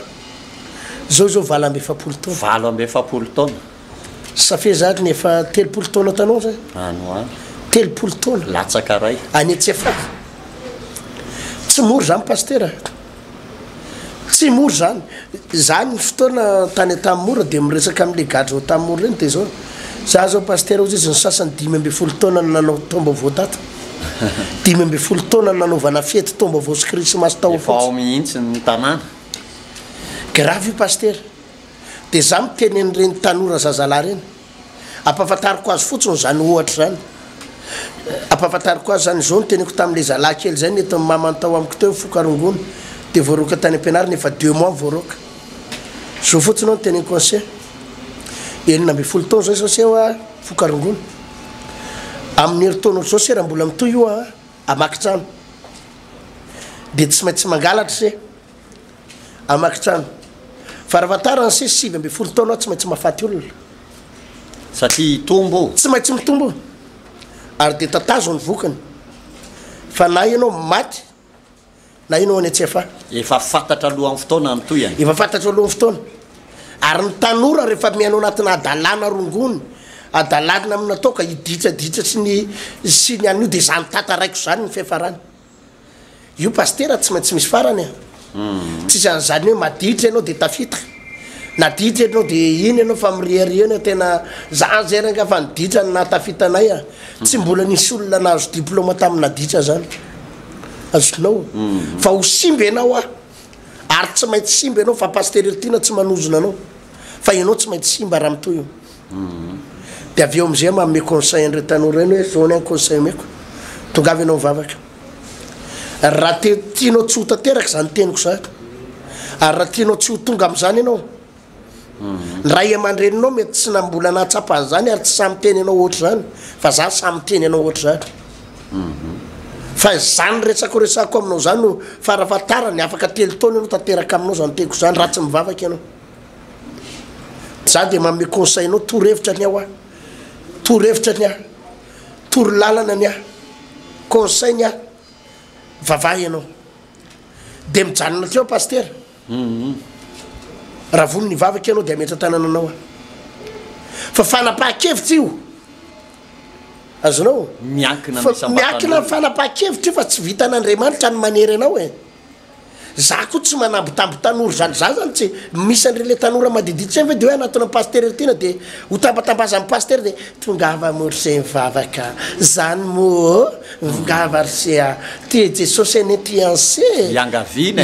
Speaker 2: zao 27 taona
Speaker 1: 27 taona
Speaker 2: safezary ny efa 30 taona tanao zay
Speaker 1: anoa
Speaker 2: 30 taona
Speaker 1: latsaka ray
Speaker 2: any Antsefa tsy mora zany pasteur tsy mora zany zany fotoana tany tam'mora dia miresaka amin'le gadra ao tam'mora reny dia zao za zao pasteur ozy izy ny sasany 15 taona nanao tomba voatato 15 taona nanaovana fety tomba vao sy krismasy tao
Speaker 1: efa ao mihitsy ny tanàna
Speaker 2: grave io pasteur dia za mitenen'ireny tanora zazalahy reny ampahafantariko azy fotsiny zany ohatra zany ampahafantariko azy zany zao niteneko tamin'le zalahy kely zay nety mamantao amiko teo fokarongony dia voaroka tany ampianarana efa 2 mois voaroka zao fotsiny ao niteneko anse 9 taona zay sase a fokarongony amin'ny herintaona zao se raha mbola mitoy io amaky trano dia tsy maintsy mangalatra se amaky trano fa raha vatarany se 20 taona tsy maintsy mahafaty olona
Speaker 1: satria tombo
Speaker 2: tsy maintsy mitombo ary dia tatazo ny vokany fa na ianao maty na ianao any Antsefa
Speaker 1: efa fantatra alohan'ny fotoana ny toy
Speaker 2: efa fantatra alohan'ny fotoana ary ny tanora rehefa mihainao anatina adalàna rongony adalàna aminatao ka hiditraditra sy ny an'io dia zany tataraiko zany ny fiafarany io pasteur tsy maintsy misy farany tsisy an'izany hoe maditra ianao dia tafitaka naditra ianao dia iny ianao fa mirihariana tena za zay ranga fa niditra ny natafitanay tsy mbola nisy olona nahazo diplôma tamin'ny naditra zany azonao fa ho simba ianao ary tsy maintsy simba ianao fa pasteur tiana tsy manozona anao fa ianao tsy maintsy simba raha mitoy io dia avy eo am'izay manome conseil an'ireo tanora reny hoe zao ny any conseil omeko tongavy ianao mivavaka raha tianao tsy ho tanteraka zany teniko zany ary raha tianao tsy ho tonga amin'izany ianao ny ray aman-dreninao mety tsy nambola nahatsapa an'izany ary tsy samy teny ianao ohatra zany fa za samy teny ianao ohatra zany fa zany resako aminao zany no farafatarany afaka 3 taona ianao tanteraka aminao zany teko zany raha tsy mivavaka ianao za de manome conseilnao torohevitra ny ao torohevitra ny toro lalana ny conseil ny vavahy ianao de mijanona teo paster raha volo ny vavaka ianao de ametra tanana anao fa fanapaha-kevitra io azonao miankina ny fanapaha-kevitra io fa tsy vitan'Andriamanitra ny manery anao za koa tsy manambitamby tanora zany za zany tsy misy an'irele tanora madiditra ve de hoe anatona paster erytina de ho tambatambazan'ny paster de tongava morsé mivavaka zany mo ngava rysea ty jesosy eny tiancé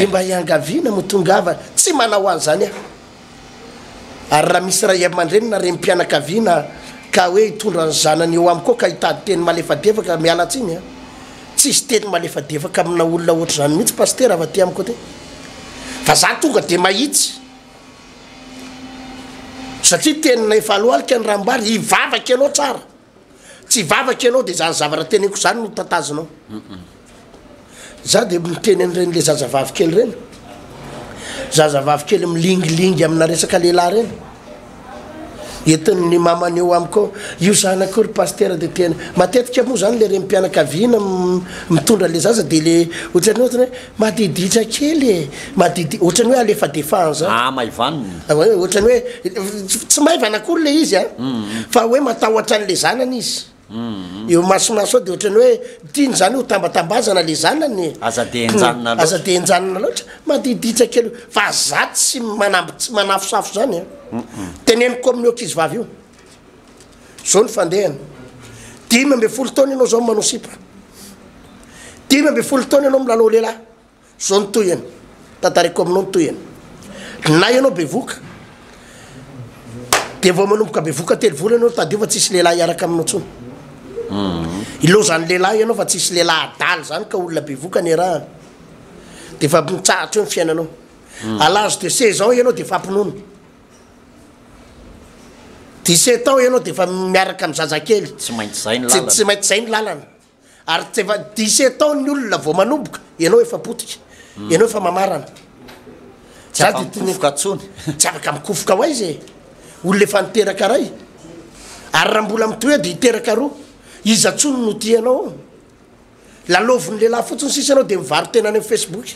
Speaker 2: mba iangavina mo tongava tsy manao an'zany ary raha misy raha iamandreny na rempianakaviana ka hoe hitondra ny zanany eo amiko ka hitady teny malefadevaka mialatsy iny tsisy teny malefadevaka amina olona ohatry zany mihitsy paster avy aty amiko ty fa za tonga de mahitsy satria tenina efa alohalika ny rambary hivavaka ianao tsara tsy hivavaka ianao de zany zavatra teneko zany no tatazinao za de miteny an'ireny le zazavavy kely reny zazavavy kely milingilingy amina resaka lehilahy reny entin'ny mamany eo amiko io zanakory paster de tena matetika moa zany le rempianakaviana mitondra le zaza de le ohatrany hoe madiditra kely ohatrany hoe alefadefa zany maivaniny ohatrany hoe tsy maivanakory le izy fa hoe matahotra an'le zanany izy eo masomaso de ohatrany hoe tiany zany ho tambatambazana le zanany aza de enjanona loatra madiditra kely fa za tsy manafosafo zany teneniko amin'ny ankizy vavy io zao ny fandehany 10 taona ianao zao manao sipa 10 taona ianao milalao lehilahy zao ny toyany tantariko aminao ny toyany na ianao bevoka de vao manomboka bevoka telo vola ianao tadiova tsisy lehilahy iaraka aminao tsony ilo zany lehilahy ianao fa tsisy lehilahy adaly zany ka olona bevoka ny raha de fa mitsahatra eo ny fiainanao à l'âge de 16 ans ianao de fa ampinono 17 ans ianao de fa miaraka amin'ny zazakely tsy maintsy zay ny lalana ary tsy efa 17 ans ny olona vao manomboka ianao efa potika ianao efa mamarana tsy afaka mikofoka ho izy olona efa niteraka ray ary raha mbola mitoy de hiteraka roa izy atsony no tianao laloviny lehilahy fotsiny sisy ianao de mivaro tena any amin'ny Facebook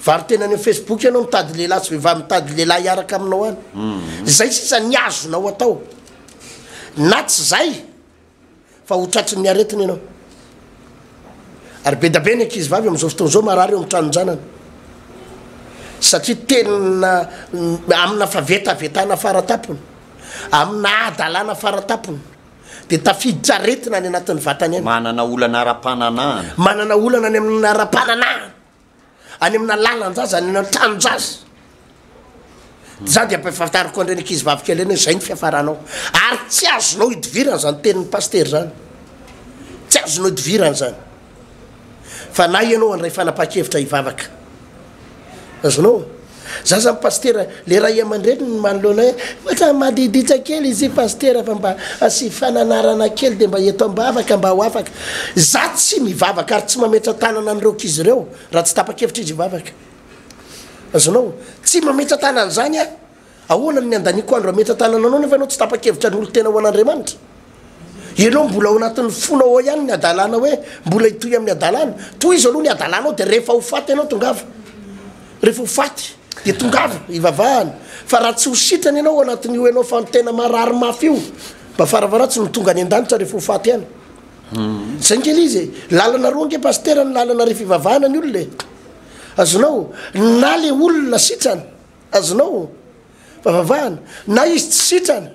Speaker 2: varo tena any amin'ny Facebook ianao mitady lehilahy tsy vehivavy mitady lehilahy iaraka aminao any zay sisa ny azonao atao na tsy zay fa ho tratriny ny aretiny ianao ary be da be ny ankizy vavy am'izao fotoana zao marary eo mitranonjanany satria tena amina favetavetana faratapony amina adalana faratapony de tafiditra aretina any anatin'ny vatany any manana olana any amina ara-pananahana any amina lalan-jaza any amina tranonjaza za de ampafantariko andreny ankizy vavy kely eny zay ny fiafaranao ary tsy azonao hidivirana zany tenin'ny paster zany tsy azonao hidivirana zany fa na ianao andray fanapaha-kevitra hivavaka azonao za zany paster le raha iamandreny ny manoloana ohatra madiditra kely izy paster fa mba asy fananarana kely de mba eto ambavaka mba ho afaka za tsy mivavaka ary tsy mametra tanana an'ireo ankizy ireo raha tsy tapa-kevitra izy hivavaka azonao tsy mametra tanana zany ahoana ny andaniko andro ametra tanana anao nefa anao tsy tapa-kevitra ny olo tena ho an'Andriamanitra ianao mbola ao anatin'ny fonao ao ihany ny adalana hoe mbola hitoy amin'ny adalana toy izy aloha ny adalanao de rehefa ho faty ianao tongava rehefa ho faty de tongava ivavahana fa raha tsy ho sitrany ianao anatin'io ianao fa tena marary mafy io mba faravaratsy no tonga any an-danitra rehefa ho faty ihany zay ngely izy lalana roa nge paster ny lalana rehefa ivavahana ny olona azonao na le olona sitrany azonao fa vavahana na izy tsy sitrany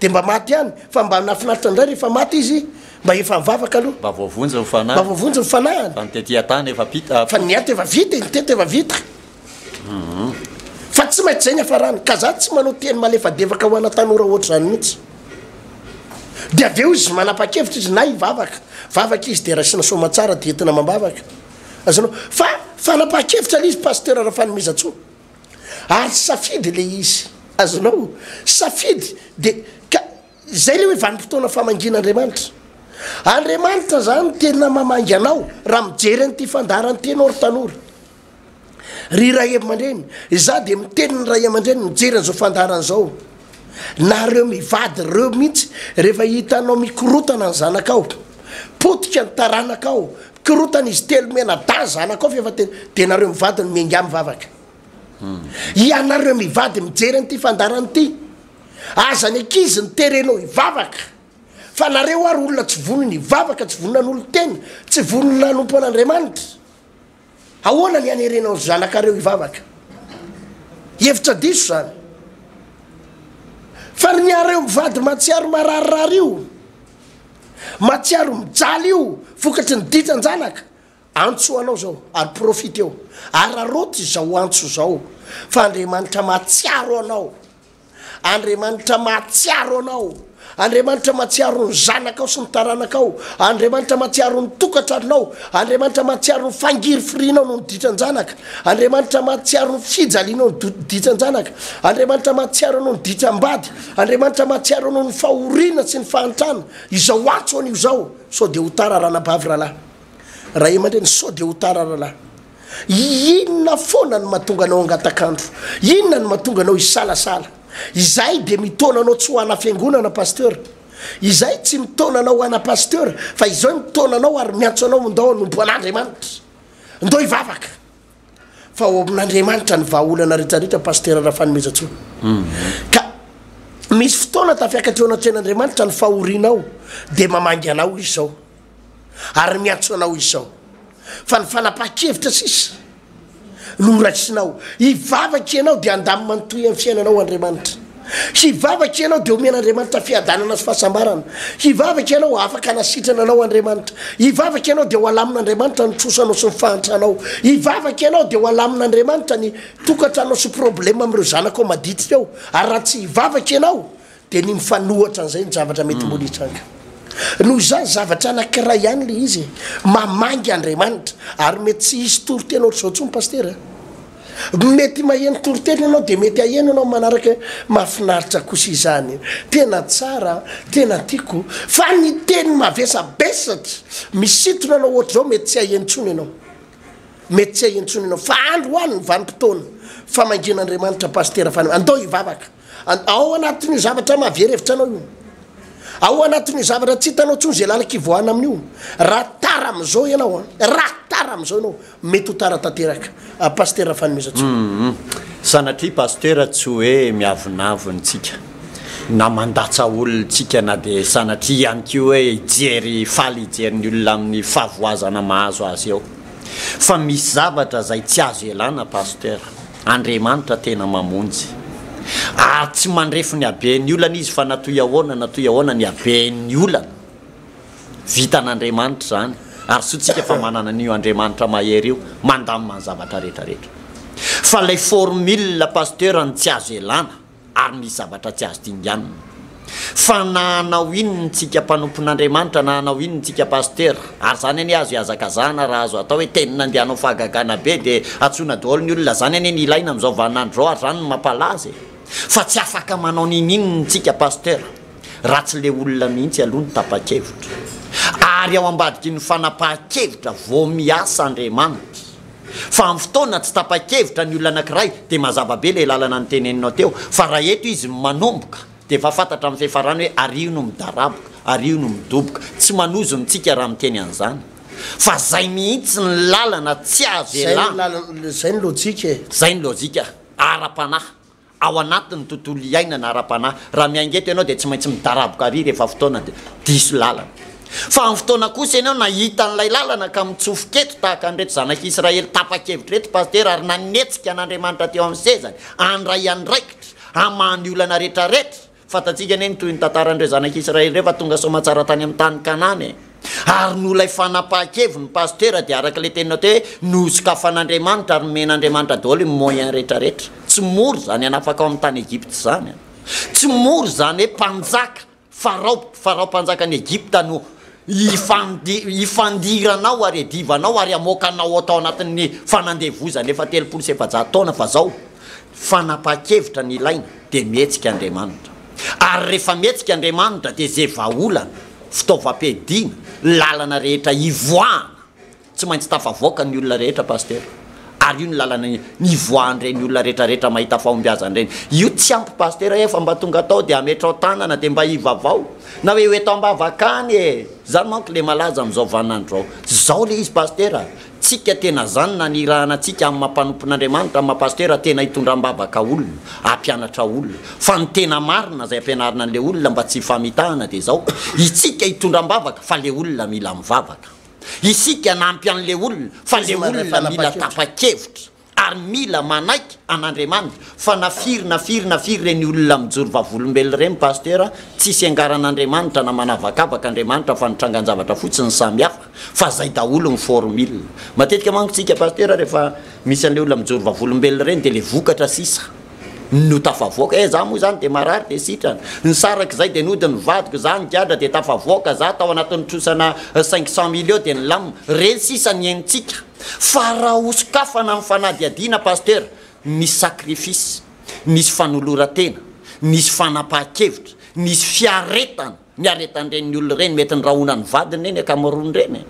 Speaker 2: de mba maty ihany fa mba nafinaritra ndray rehefa maty izy mba efa mivavaka aloha mba voavonjy ny fanahany fa ny ato efa vita ny teto efa vita fa tsy maintsy zay ny afarany ka za tsy manao teny malefadevaka ho ana tanora ohatry zany mihitsy de avy eo izy manapa-kevitra izy na hivavaka vavaka izy de rasina somatsara de entina mambavaka azonao fa fanapa-kevitra le izy paster raha fanomezatso ary safidy le izy azonao safidy de zay le hoe vanim-potoana famangin'Andriamanitra Andriamanitra zany tena mamangy anao raha mijery an'ity fandarany tena ry tanora ry ray aman-dreny za de miteniny ray aman-dreny mijeran'zao fandaran'zao na reo mivady reo mihitsy rehefa hitanao mikorotana ny zanakao potika ny taranakao korotana izy telo mena da zanakao fa efa de nareo mivady ny menga mivavaka ianareo mivady mijery n'ity fandarany ity aza ny ankizy ny terenao ivavaka fa nareo ary olona tsy vonony ivavaka tsy vonona n'olo teny tsy vonona nompo an'Andriamanitra ahoana ny anerenao zanakareo ivavaka hevitra diso zany fa ny areo mivady matsiaro mararirary io matsiaro mijaly io vokatry ny ditran-janaka antsoanao zao ary profite eo ary aroty zao antso zao fa Andriamanitra matsiaro anao Andriamanitra matsiaro anao Andriamanitra matsiaro ny zanakao sy ny taranakao Andriamanitra matsiaro ny tokatranonao Andriamanitra matsiaro ny fangiry firinao no ny ditran-janaka Andriamanitra matsiaro ny fijalianao ny ditran-janaka Andriamanitra matsiaro anao ny ditram-bady Andriamanitra matsiaro anao ny fahoriana sy ny fahantrana izao antso an'io zao sao de ho tara ranabavy rahalahy raha aman-dreny sao de ho tara rahalahy inona foana ny mahatonga anao angatakandro inona ny mahatonga anao isalasala izay de mitona anao tsy ho ana fiangonana pasteur izay tsy mitona anao ana pasteur fa izao mitona anao ary miantso anao ndao nombo an'Andriamanitra ndao ivavaka fa ao amin'Andriamanitra ny vahaolana rehetrarehetra pasteur raha fanomezantsony ka misy fotoana tafiakatreona atren'Andriamanitra ny fahorinao de mamangy anao izy zao ary miantso anao izy zao fa ny fanapa-kevitra sisa norasinao ivavaky ianao de andamy manotoy amin'ny fiainanao Andriamanitra hivavaky ianao de omen'Andriamanitra fiadanana sy fahasambarana hivavaky ianao afaka anasitrana anao Andriamanitra hivavaky ianao de ho alamin'Andriamanitra ny trosanao sy ny fahantranao hivavaky ianao de ho alamin'Andriamanitra ny tokatranao sy problema am'ireo zanakao maditra eo ary raha tsy hivavaky ianao de ny mifanohatra an'izay ny zavatra mety molitranga noho zany zavatra anankiray ihany le izy mamangy Andriamanitra ary mety tsy hisy toroteny ohatr'izao tsony pasteur mety maheno toroteny ianao de mety aheno anao manaraka mahafinaritra kosa izany tena tsara tena tiako fa ny teny mavesabesatra misitona anao ohatr'izao mety tsy ahenontsony ianao mety tsy ahenontsony ianao fa andro hoany ny vanim-potoana fa mangen'Andriamanitra pasteur fa andao ivavaka ao anatin'io zavatra mahavery hevitra anao io ao anatin'io zavatra tsy hitanao tsony zay lalaka ivoahana amin'io raha tara am'izao ianao raha tara am'izao ianao mety ho tara tanteraka pasteur fanomezantsony
Speaker 1: sanatria pasteur tsy hoe miavonavontsika na mandatsa olontsika na de sanatria ihany ko hoe ijery faly ijerin'ny olona amin'ny fahavoazana mahazo azy eo fa misy zavatra zay tsy azo elana pasteur Andriamanitra tena mamonjy ary tsy mandrefy ny haben'ny olana izy fa natoy ahoana ny haben'ny olana vitan'Andriamanitra zany ary sotsika fa manana an'io Andriamanitra mahery io mandamy manzavatra rehetrarehetra fa lay formule pasteur ny tsy azo elana ary misy zavatra tsy azo dinganina fa na hanao inony tsika mpanompon'Andriamanitra na hanao inony tsika pasteur ary zany any azo iazakazana raha azo atao hoe tenina andehanao fahagagana be de atsona daholo ny olona zany any ilaina am'izao vaninandro zao ary zany no mampalaza fa tsy afaka manao ninoniny tsika pasteur raha tsy le olona mihitsy aloha ny tapa-kevitra ary ao ambadiky ny fanapaha-kevitra vo miasa Andriamanitra fa amin'ny fotoana tsy tapa-kevitra ny olona anankiray de mazava be le lalana ny teneninao teo fa raha eto izy manomboka de efa fantatra amin'ny fiafarany hoe ario no midaraboka ario no midoboka tsy manozo ntsika raha miteny an'izany fa zay mihitsy ny lalana tsy azo elana
Speaker 2: zay ny lojika
Speaker 1: zay ny lojika ara-panahy ao anatin'ny tontolo iainana ara-panahy raha miaingeto ianao de tsy maintsy midaraboka ary rehefa fotoana de diso lalana fa amin'ny fotoana kosa ianao nahita n'lay lalana ka mitsofoketo tahaka an'ireto zanak'Israely tapa-kevitra reto pasteur ary nanetsika an'Andriamanitra teo amin'ny sezany andray andraikitra amany olana rehetrarehetra fatatsika neny toy ny tantaran'ireo zanak'Israely rehefa tonga somatsara tany amin'ny tany Kanana ary no lay fanapaha-kevy ny pasteur de araka le teninao te hoe nosokafan'Andriamanitra ary men'Andriamanitra daholo ny moyen rehetrarehetra tsy moro zany anafaka ao amin'ny tany Egypte zany tsy moro zany hoe mpanjaka farao mpanjakan'ny Egypte no ifandiranao ary edivanao ary amoakanao atao anatin'ny fanandevozany efa 300 taona fa zao fanapaha-kevitra ny ilaina de mihetsika Andriamanitra ary rehefa mihetsika Andriamanitra de zay vahaolana fitaovam-piadiana lalana rehetra ivoahana tsy maintsy tafavoaka ny olona rehetra pasteur ary io ny lalana ny voandreny olona rehetrarehetra mahita fahombiazany reny io tsy ampy pasteur efa mba tonga atao dia ametrao tanana dia mba ivavao na hoe hoeto ambavakany e zany manko le malaza amin'izao vaninandro zao le izy pasteur tsika tena zany na nirahanantsika amin'ny mampanompon'Andriamanitra amin'ny pasteur tena hitondram-bavaka olona ampianatra olona fa ny tena marina zay ampianarina an'le olona mba tsy famitahana dia zao itsika hitondram-bavaka fa le olona mila mivavaka isika nampy an'le olona fa le olona mila tapa-kevitra ary mila manaiky an'Andriamanitra fa nafiry reny olona mijoro vavolombelona reny pasteur tsisy angaran'Andriamanitra na manavakavaka Andriamanitra fa nitrangan-javatra fotsiny samihafa fa zay daholo ny formule matetika manko tsika pasteur rehefa misy an'le olona mijoro vavolombelona reny dia le vokatra sisa no tafavoaka za moa zany dia marary dia sitrana ny saraka zay dia nody ny vadiko zany giadra dia tafavoaka za tao anatin'ny trosana 500 millions dia ny lamina reny sisa ny enitsika fa raha osokafana amin'ny fanadiadiana pasteur misy sakrifisy misy fanolora-tena misy fanapahan-kevitra misy fiaretana ny aretan'ireny olona reny mety ny rahona ny vadiny reny akamarony reny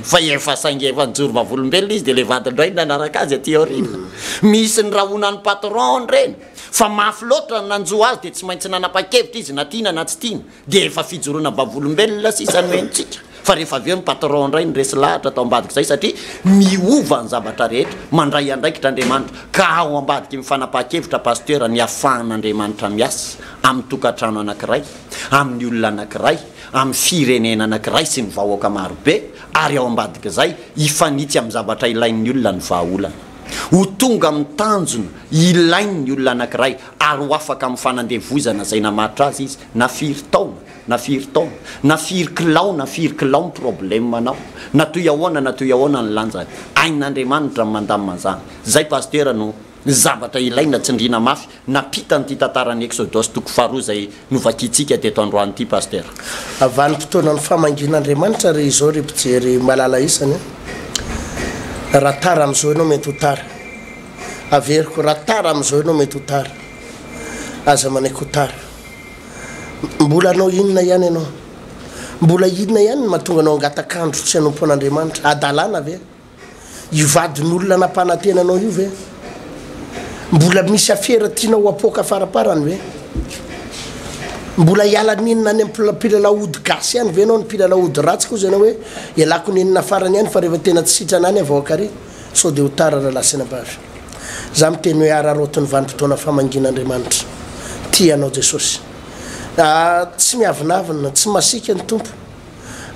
Speaker 1: fa efa saingy efa nijoro vavolombelona izy dia le vadiny reny nanaraka azy aty aorina misy ny rahona ny patron reny fa mafy loatra nanjo azy dia tsy maintsy nanapa-kevitra izy na tiana na tsy tiana dia efa fijoroana vavolombelona sisany mentsika fa rehefa aveo ny patron ray ny resy lahatra atao ambadika zay satria miova ny zavatra rehetra mandray andraikitr'Andriamanitra ka ao ambadika mifanapahan-kevitra pasteur ny ahafahan'Andriamanitra miasa amin'ny tokantrano anankiray amin'ny olona anankiray amin'ny firenena anankiray sy ny vahoaka marobe ary ao ambadika zay ifanitsy amin'ny zavatra ilain'ny olona ny vahaolana ho tonga amin'ny tanjona ilain'ny olona anankiray ary ho afaka amin'ny fanandevozana zay namaritra azy izy na firy taona na firy kilao ny problème manao na toy ahoana ny lanjany ain'Andriamanitra mandamina zany zay pasteur no zavatra ilaina tsindrina mafy napita nyty tantaran'ny Exodus toko 2 zay novakitsika teto androany ity pasteur
Speaker 2: avany fotoana ny famangin'Andriamanitra ry izao ry mpijery malala isany raha tara amin'izao ianao mety ho tara averiko raha tara amin'izao ianao mety ho tara aza manaiky ho tara mbola anao inona ihany ianao mbola inona ihany ny mahatonga anao angatakandro tsy hanompo an'Andriamanitra adalana ve ivadin'olona nampanantena anao io ve mbola misy afera tianao apoka faraparany ve mbola hiala ninona any mpilalaody gasy ihany ve anao ny mpilalaody ratsy koa zay anao hoe ialako ninona farany ihany fa rehefa tena tsy sitrana any avaoaka ary sao dia ho tara rahalasina bavy za miteny hoe ararotiny vanimpotoana famangin'Andriamanitra tia anao Jesosy tsy miavinavina tsy masika ny tompo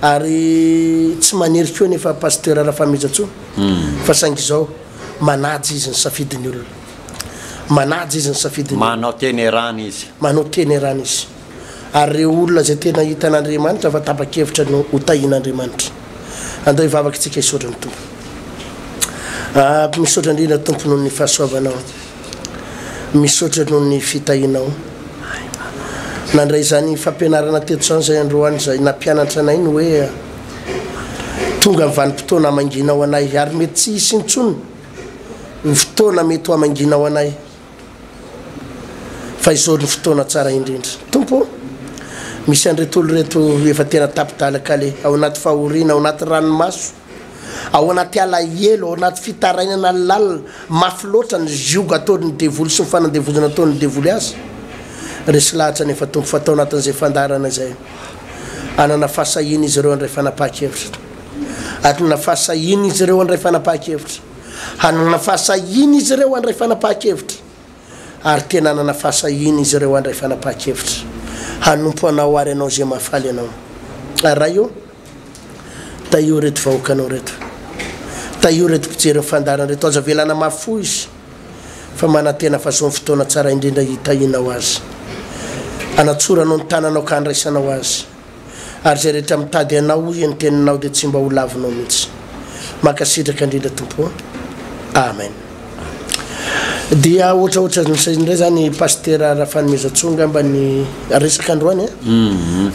Speaker 2: ary tsy maniry koa nefa pasteur raha famijatso fa saingy zao manajy izy ny safidiny olona manajy izy ny safidiny
Speaker 1: manao tenerana
Speaker 2: izy ary reo olona zay tena hitan'Andriamanitra fa tapa-kevitra no hotahin'Andriamanitra andao hivavaka tsika hisaotra ny tompo misaotra indrindra tompo noho ny fahasoavanao misaotra noho ny fitahinao nandray zany fampianarana teto zany zay androany zay nampianatra anay ny hoe tonga amin'ny vanim-potoana hamanginao anay ary mety tsy hisy intsony ny fotoana mety ho hamanginao anay fa izao ny fotoana tsara indrindra tompo misy an'ireto olo reto efa tena tapitalaka le ao anaty fahoriana ao anaty ranomaso ao anaty alahelo ao anaty fitarainana lalina mafy loatra ny zioga ataony devoly sy ny fanandevozana ataony devoly azy resy lahatra nefa tompo fatao anatin'izay fandarana zay anana fahasahina izy ireo andray fanapahan-kevitra anana fahasahina izy ireo andray fanapahan-kevitra anana fahasahina izy ireo andray fanapahan-kevitra ary tena anana fahasahina izy ireo andray fanapahan-kevitra hanompo anao ary anao zay mahafaly anao ary raha io ta io reto vahoakanao reto ta io reto mpijery fandarana reto aza velana mafo izy fa manantena fa zao ny fotoana tsara indrindra hitahinao azy anatsoranao ny tananao ka andraisanao azy ary zay rehetra mitady anao ny teninao dia tsy mba ho lavinao mihitsy makasitraka indrindra tompo amen dia ohatraohatra indray zany pasteur raha fanomezantsonga mba ny resaka androany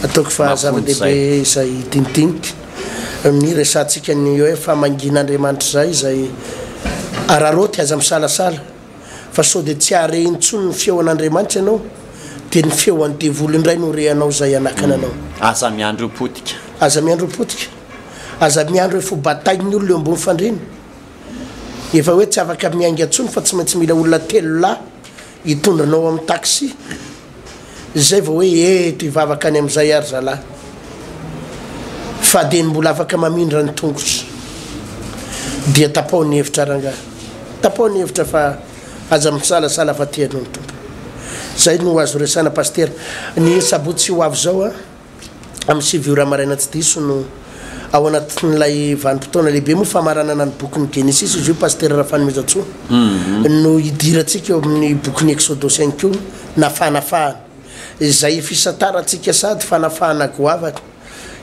Speaker 2: ataoko fa zava-dehibe izay dinidiniky ny resantsika ny hoe famangin'Andriamanitra zay araroty aza misalasala fa sao dia tsy are intsony ny feo an'Andriamanitra ianao dia ny feo any devoly indray no reanao zay anakana anao
Speaker 1: aza miandro potika
Speaker 2: aza miandro potika aza miandro hoe fo batainy olona eo ambony fandrina efa hoe tsy afaka miainga antsony fa tsy maintsy mila olona telo lahy hitondranao amin'ny taxi zay vao hoe eto ivavaka any amin'izay ary zalahy fa de mbola afaka mamindra ny tongotry dia tapao ny hevitra rangahy tapao ny hevitra fa aza misalasala fa tianao ny tompo zay no azo resana paster ny sabotsy ho avy zao a amin'ny siviora maraina tsy diso no ao anatin'ilay vanim-potoana lehibe moa famaranana ny bokyny Genesis izy io paster Rafanomezatsoa no hidirantsika eo amin'ny bokyny Exodus ihany koa na fanafahana izay fisataratsika sady fanafahana goavana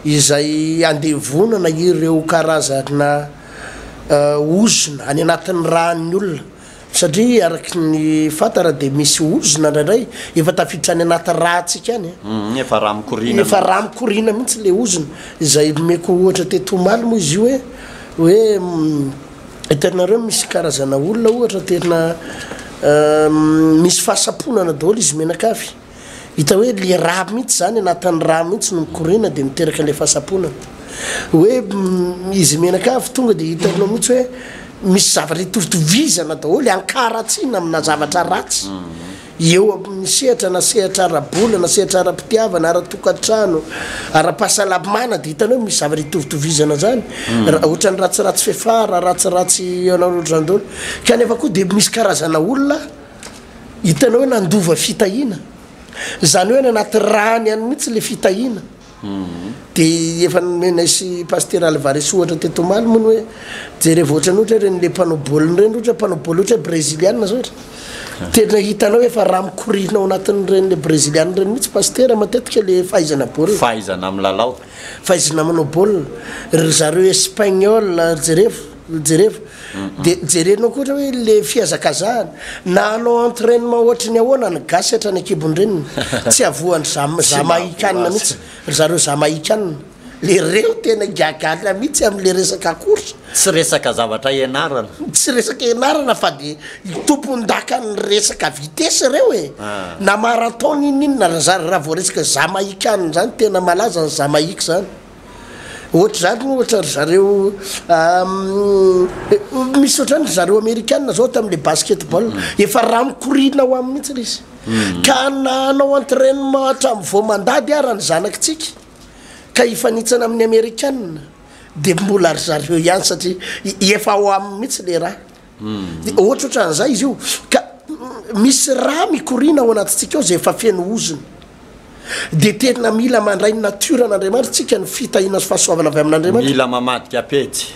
Speaker 2: izay andevonana ireo karazana ozona any anatin'ny rahan'ny olona satria araky ny fatara de misy ozona ndraindray efa tafiditra any anaty rahatsika any
Speaker 1: efa raha mikorina
Speaker 2: mihitsy le ozona izay meko ohatra tetomaly moa izy io hoe hitanareo misy karazana olona ohatra tena misy fahasaponana daholo izy menakafy hita hoe le raha mihitsy zany anatin'ny raha mihitsy no mikorina de miteraka le fahasaponana hoe izy menakafy tonga de hitanao mihitsy hoe misy zavatra itovitovizana daholo ankaratsina amina zavatra ratsy eo amin'ny sehatra na sehatra ara-bola na sehatra ara-pitiavana ara-tokantrano ara-pahasalamana de hitanao hoe misy zavatra itovitovizana zany ohatra ny ratsiratsy fefara ratsiratsy anaotrany daholo kanefa koa de misy karazana olona hitanao hoe nandova fitahina zany hoe anaty rany any mihitsy le fitahina de efa menaisy paster Alvarez ohatra tetomaly moa hoe jereva ohatra ny ohatra reny le mpanao baolina reny ohatra mpanao baolina ohatra brésiliana zao ohatra tena hitanao efa raha mikorinao anatin'ireny le brésiliana reny mihitsy paster matetika le fahaizana baolina
Speaker 1: fahaizana amin'ny lalao
Speaker 2: fahaizana manao baolina ry zareo espagnol jereva de jerenao koa ohatra hoe le fihazakazahana na anao entraînement ohatra ny ahoana ny gasy hatra ny akibon'ireny tsy avoan'ny zamahikanina mihitsy ry zareo zamahikanina le reo tena gagala mihitsy amin'le resaka course
Speaker 1: tsy resaka zavatra ianarana
Speaker 2: tsy resaka ianarana fa de tompon-daka ny resaka vitesse reo na marathon ininona raha vao resaka zamahikanina zany tena malaza ny zamahiky zany ohatra zany ohatra ry zareo misy ohatrany ry zareo amerikanina zao tamin'le basketball efa raha mikorina ho amin'ny mihitsy izy ka na anao entraînement hatramin'ny vao mandady ara ny zanakitsika ka ifanitsana amin'ny amerikanina de mbola ry zareo ihany satria efa ho amin'ny mihitsy le raha ohatra ohatran'izay izy io ka misy raha mikorina ao anatintsika ao zay efa feno ozona de tena mila mandray ny natiora an'Andriamanitra tsika ny fitahina sy fahasoavana avy amin'Andriamanitra
Speaker 1: mila mamadika apety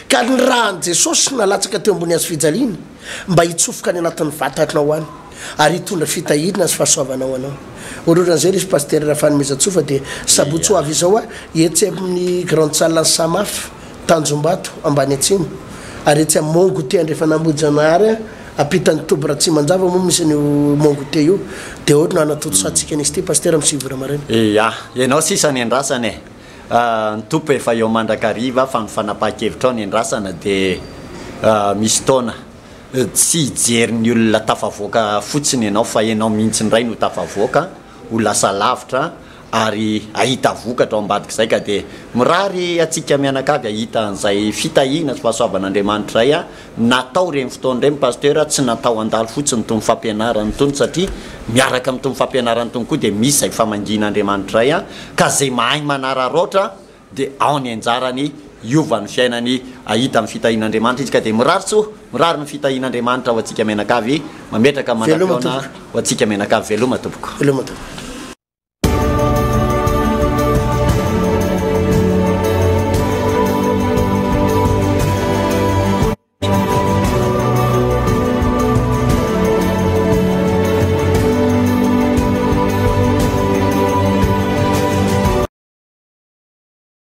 Speaker 2: ka ny rahan'i Jesosy nalatsaka teo ambony azy fijaliana mba hitsofoka any anatin'ny vatanao any ary hitondra fitahina sy fahasoavana ao anao ohatran'izay izy paster Rafanomezatsoa de sabotsy ho avy izao etsy amin'ny grande salle Samaf Tanjombato ambany atsimo ary etsy amin'ny Mongote andrefa nambojanahary apitany tobo raha tsy manjava moa misy ny Mongote io de ohatra no anatoto satsika nisy ty paster misivora marena
Speaker 1: ianao sisa ny andrasana ny tompo efa eo mandrakariva fa ny fanapahakevitra ao ny andrasana de misy taona tsy hijery ny olona tafavoaka fotsiny ianao fa ianao mihitsy ndray no tafavoaka ho lasa lavitra ary ahita vokatra ao ambadika zay ka de mirary atsika mianakavy ahita an'izay fitahina sy fahasoavan'Andriamanitra ray natao reny fotoana reny paster tsy natao andalo fotsiny tony fampianarany tony satria miaraka amin'ny tony fampianarany tony koa de misy zay famangin'Andriamanitra ray ka zay mahay manararoatra de ao ny anjarany iovan'ny fiainany ahita amin'ny fitahin'Andriamanitra izy ka de mirary ny fitahin'Andriamanitra ho atsika mianakavy mametraka manam-peona ho atsika mianakavy veloma tompoko